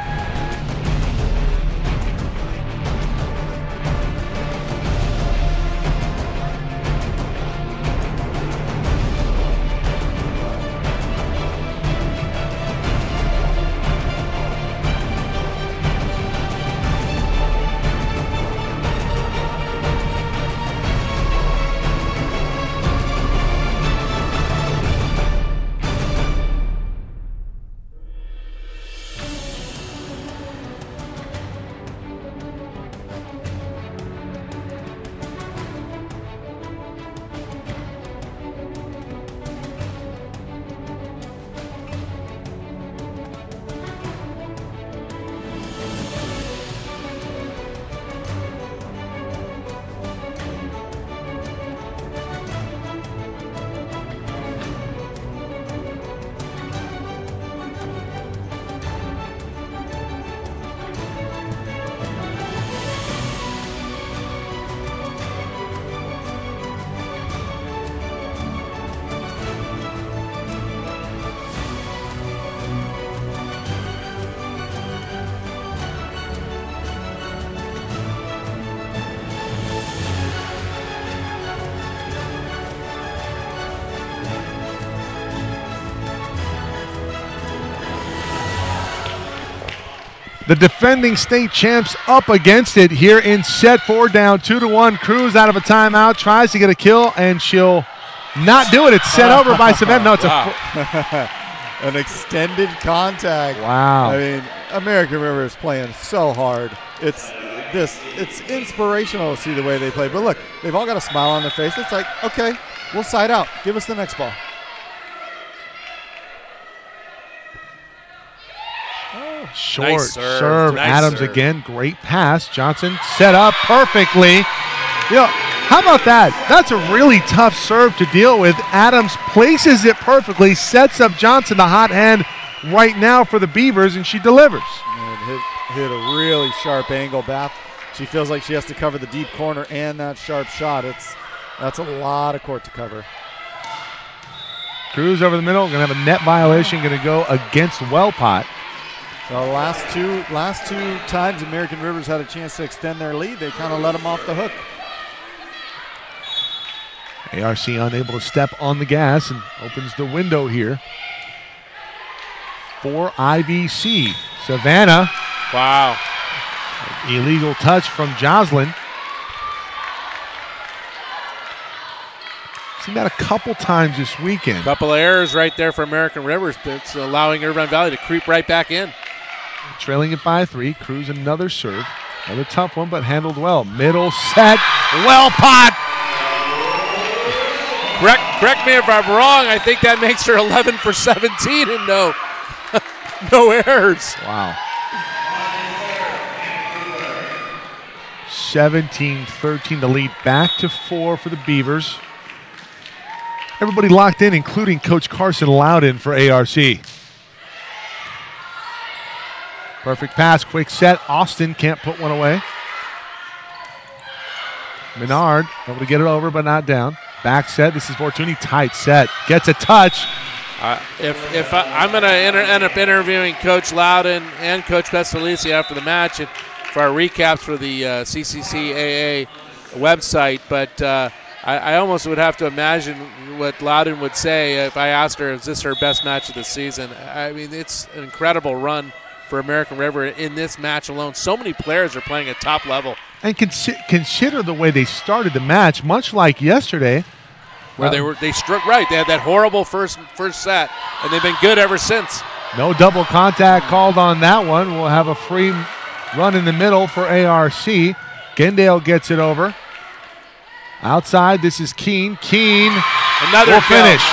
The defending state champs up against it here in set 4, down 2-1. Cruz out of a timeout, tries to get a kill, and she'll not do it. It's set over by Savannah. No, it's an extended contact. Wow. I mean, American River is playing so hard. It's inspirational to see the way they play. But look, they've all got a smile on their face. It's like, okay, we'll side out. Give us the next ball. Short nice serve. Nice Adams serve. again. Great pass. Johnson set up perfectly. You know, how about that? That's a really tough serve to deal with. Adams places it perfectly, sets up Johnson, the hot hand right now for the Beavers, and she delivers. And hit a really sharp angle back. She feels like she has to cover the deep corner and that sharp shot. That's a lot of court to cover. Cruz over the middle, going to have a net violation, going to go against Wellpot. So last two times American River's had a chance to extend their lead, they kind of let them off the hook. ARC unable to step on the gas and opens the window here for IVC. Savannah. Wow. Illegal touch from Joslyn. Seen that a couple times this weekend. Couple of errors right there for American Rivers. That's allowing Irvine Valley to creep right back in. Trailing it by 3. Cruz another serve. Another tough one, but handled well. Middle set. Wellpot. Correct me if I'm wrong. I think that makes her 11 for 17 and no errors. Wow. 17-13 the lead. Back to 4 for the Beavers. Everybody locked in, including Coach Carson Loudon for ARC. Perfect pass, quick set. Austin can't put one away. Menard able to get it over, but not down. Back set. This is Fortuny. Tight set. Gets a touch. If I'm going to end up interviewing Coach Loudon and Coach Castellisi after the match and for our recaps for the CCCAA website, but I almost would have to imagine what Loudon would say if I asked her, is this her best match of the season? I mean, it's an incredible run for American River in this match alone. So many players are playing at top level. And consider the way they started the match, much like yesterday. Where they struck right. They had that horrible first set, and they've been good ever since. No double contact called on that one. We'll have a free run in the middle for ARC. Gendale gets it over. Outside, this is Keene. Keene another will finish.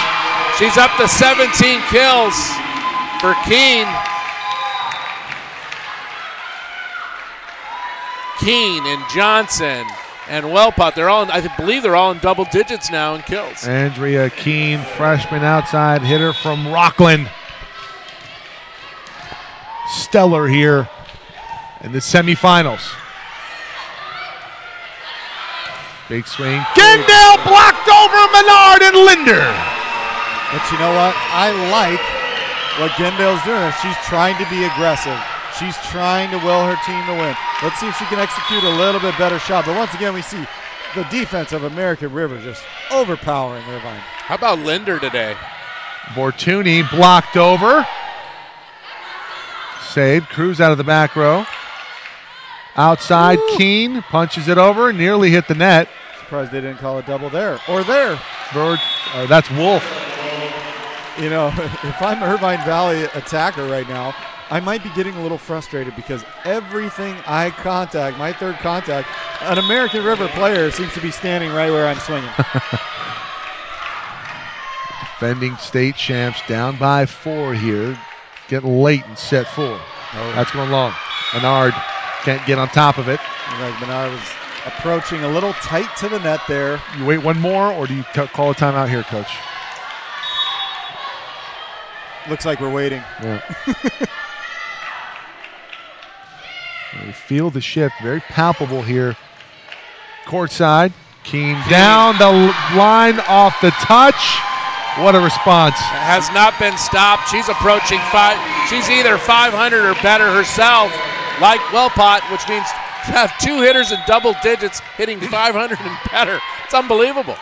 She's up to 17 kills for Keene. Keene and Johnson and Wellpot, I believe they're all in double digits now in kills. Andrea Keene, freshman outside hitter from Rockland. Stellar here in the semifinals. Big swing. Gendale blocked over Menard and Linder. But you know what? I like what Gendale's doing. She's trying to be aggressive. She's trying to will her team to win. Let's see if she can execute a little bit better shot. But once again, we see the defense of American River just overpowering Irvine. How about Linder today? Fortuny blocked over. Saved. Cruz out of the back row. Outside, Keene punches it over. Nearly hit the net. Surprised they didn't call a double there. Or there. That's Wolf. You know, if I'm Irvine Valley attacker right now, I might be getting a little frustrated because everything I contact, my third contact, an American River player seems to be standing right where I'm swinging. Defending state champs down by 4 here. Getting late in set 4. Oh. That's going long. Menard can't get on top of it. Like Menard was approaching a little tight to the net there. You wait one more, or do you call a timeout here, Coach? Looks like we're waiting. Yeah. We feel the shift, very palpable here. Courtside, Keene down the line off the touch. What a response. Has not been stopped. She's approaching 5. She's either 500 or better herself, like Wellpot, which means to have 2 hitters in double digits hitting 500 and better. It's unbelievable.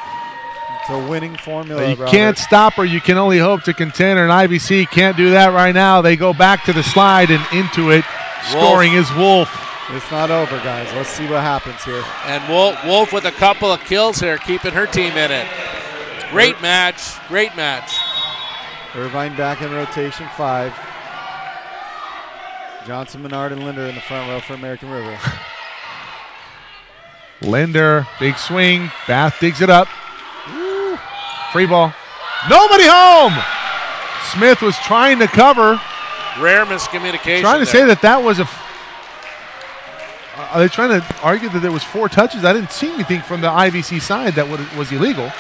It's a winning formula, You can't stop her. You can only hope to contend her, and IVC can't do that right now. They go back to the slide and into it. Scoring is Wolf. It's not over, guys. Let's see what happens here. And Wolf with a couple of kills here, keeping her team in it. Great match. Great match. Irvine back in rotation 5. Johnson, Menard, and Linder in the front row for American River. Linder, big swing. Bath digs it up. Free ball. Nobody home. Smith was trying to cover. Rare miscommunication. Trying to there. say that was a. Are they trying to argue that there was 4 touches? I didn't see anything from the IVC side that was illegal.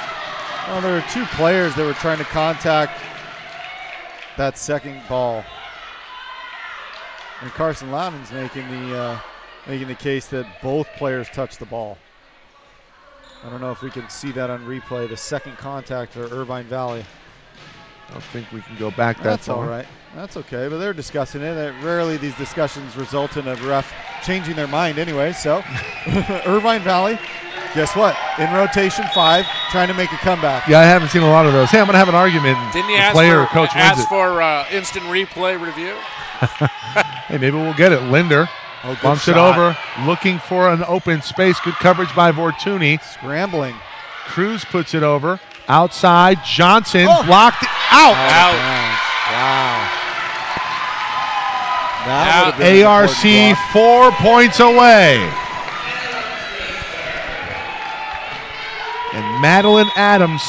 Well, there were 2 players that were trying to contact that second ball. And Carson Loudon's making the case that both players touched the ball. I don't know if we can see that on replay, the second contact for Irvine Valley. I don't think we can go back that That's far. all right. That's okay, but they're discussing it. Rarely these discussions result in a ref changing their mind anyway, so Irvine Valley, guess what? In rotation 5, trying to make a comeback. Yeah, I haven't seen a lot of those. Hey, I'm going to have an argument. Didn't you the ask player for, or coach wins ask it. for instant replay review? Hey, maybe we'll get it. Linder bumps it over, looking for an open space. Good coverage by Vortuni. Scrambling. Cruz puts it over. Outside, Johnson blocked out. Wow. That would've been an ARC important block. 4 points away. And Madeline Adams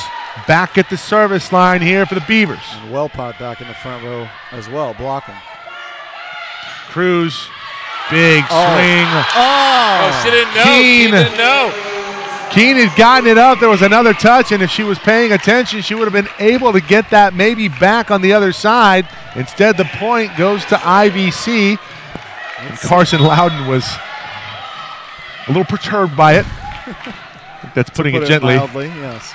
back at the service line here for the Beavers. And Wellpot back in the front row as well, blocking. Cruz, big swing. Oh, she didn't know. Keene. She didn't know. Keene had gotten it up. There was another touch, and if she was paying attention, she would have been able to get that maybe back on the other side. Instead, the point goes to IVC. And Carson Loudon was a little perturbed by it. I think that's putting it gently. Mildly, yes.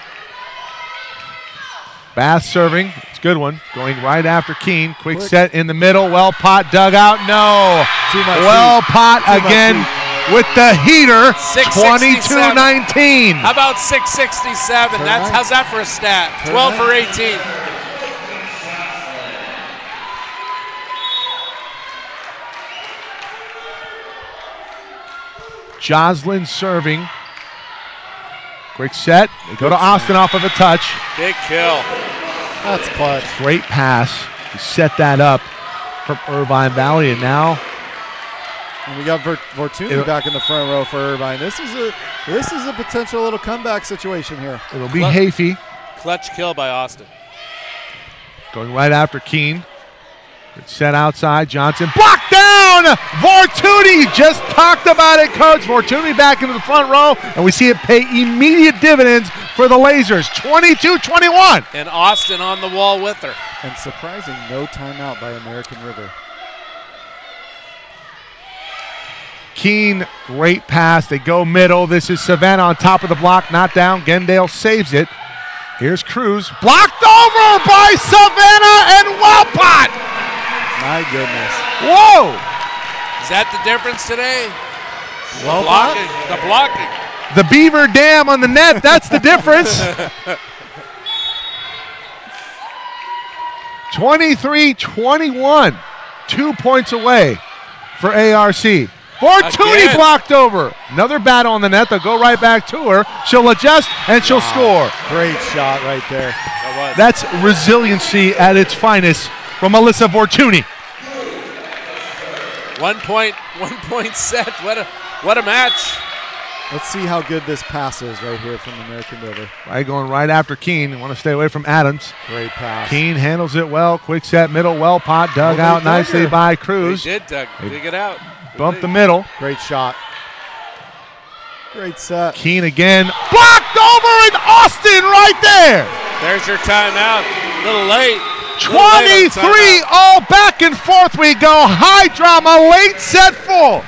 Bass serving. It's a good one. Going right after Keene. Quick set in the middle. Wellpot dug out. No. Too much Wellpot again with the heater. 667. 22-19. How about 667? How's that for a stat? 12 for 18. Joslyn serving. Quick set. They go to Austin off of a touch. Big kill. That's clutch. Great pass to set that up from Irvine Valley, and now And we got Vortuni back in the front row for Irvine. This is a potential little comeback situation here. it'll be Hafey Clutch kill by Austin. going right after Keene. Good set outside. Johnson blocked down. Vortuni just talked about it, Coach. Vortuni back into the front row, and we see it pay immediate dividends for the Lasers. 22-21. And Austin on the wall with her. And surprising, no timeout by American River. Keene, great pass. They go middle. This is Savannah on top of the block. Not down. Gendale saves it. Here's Cruz. Blocked over by Savannah and Wellpot. My goodness. Whoa. Is that the difference today? Wellpot? The blocking. The Beaver Dam on the net. That's the difference. 23-21. 2 points away for ARC. Vortuni Again. blocked over. Another battle on the net. They'll go right back to her. She'll adjust and she'll score. Great shot right there. That's resiliency at its finest from Alyssa Vortuni. 1 point set. What a match. Let's see how good this pass is right here from American River. Right, going right after Keene. Want to stay away from Adams. Great pass. Keene handles it well. Quick set, middle, Wellpot dug out nicely by Cruz. They did dig it out. Bump the middle. Great shot. Great set. Keene again. Blocked over in Austin right there. There's your timeout. A little late. 23 all back and forth we go. High drama, late set full.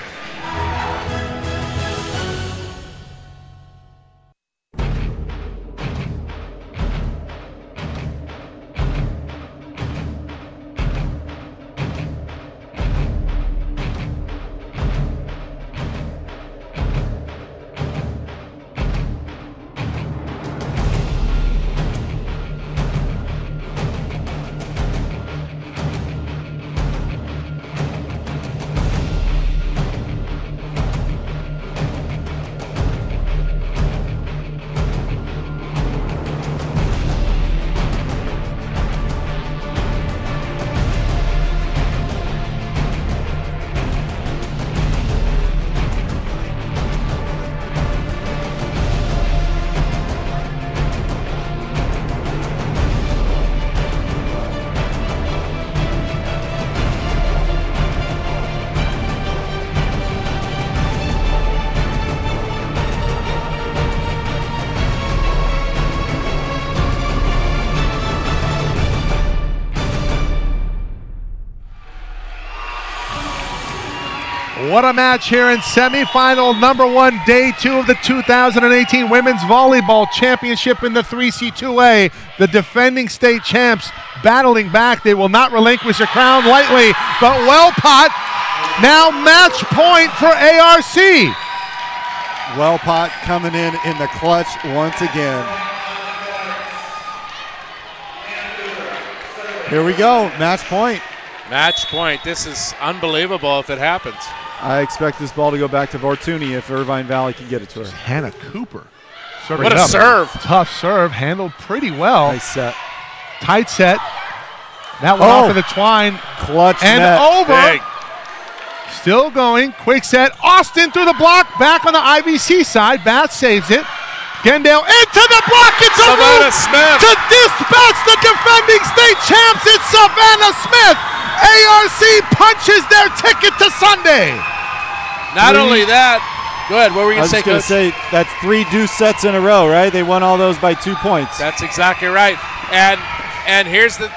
What a match here in semifinal number 1, day 2 of the 2018 Women's Volleyball Championship in the 3C2A. The defending state champs battling back. They will not relinquish their crown lightly, but Wellpot now match point for ARC. Wellpot coming in the clutch once again. Here we go, match point. Match point. This is unbelievable if it happens. I expect this ball to go back to Vortuni if Irvine Valley can get it to her. Hannah Cooper. What a serve. Tough serve, handled pretty well. Nice set. Tight set. That went off of the twine. Clutch and net. over. Big. Still going. Quick set. Austin through the block. Back on the IVC side. Bath saves it. Gendale into the block. It's a move Smith to dispatch the defending state champs. It's Savannah Smith. ARC punches their ticket to Sunday. Not only that, go ahead. What were you I was going going to say that's 3 deuce sets in a row, right? They won all those by 2 points. That's exactly right. And here's the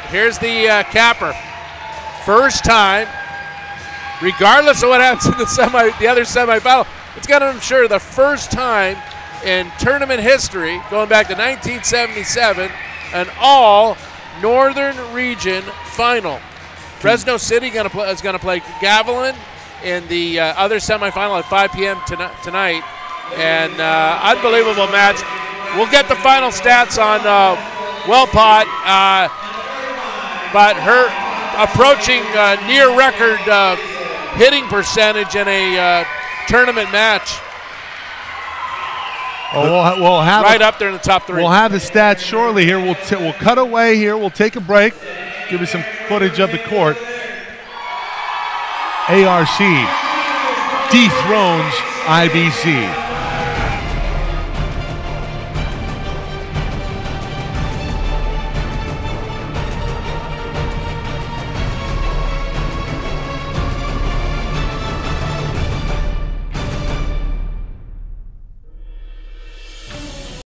capper. First time, regardless of what happens in the other semifinal, it's going to ensure the first time in tournament history, going back to 1977, an all Northern Region final. Fresno City is going to play Gavilan in the other semifinal at 5 p.m. tonight. And unbelievable match. We'll get the final stats on Wellpot, but her approaching near record hitting percentage in a tournament match. Oh, we'll have right up there in the top 3. We'll have the stats shortly here. We'll cut away here. We'll take a break. Give you some footage of the court. ARC dethrones IVC.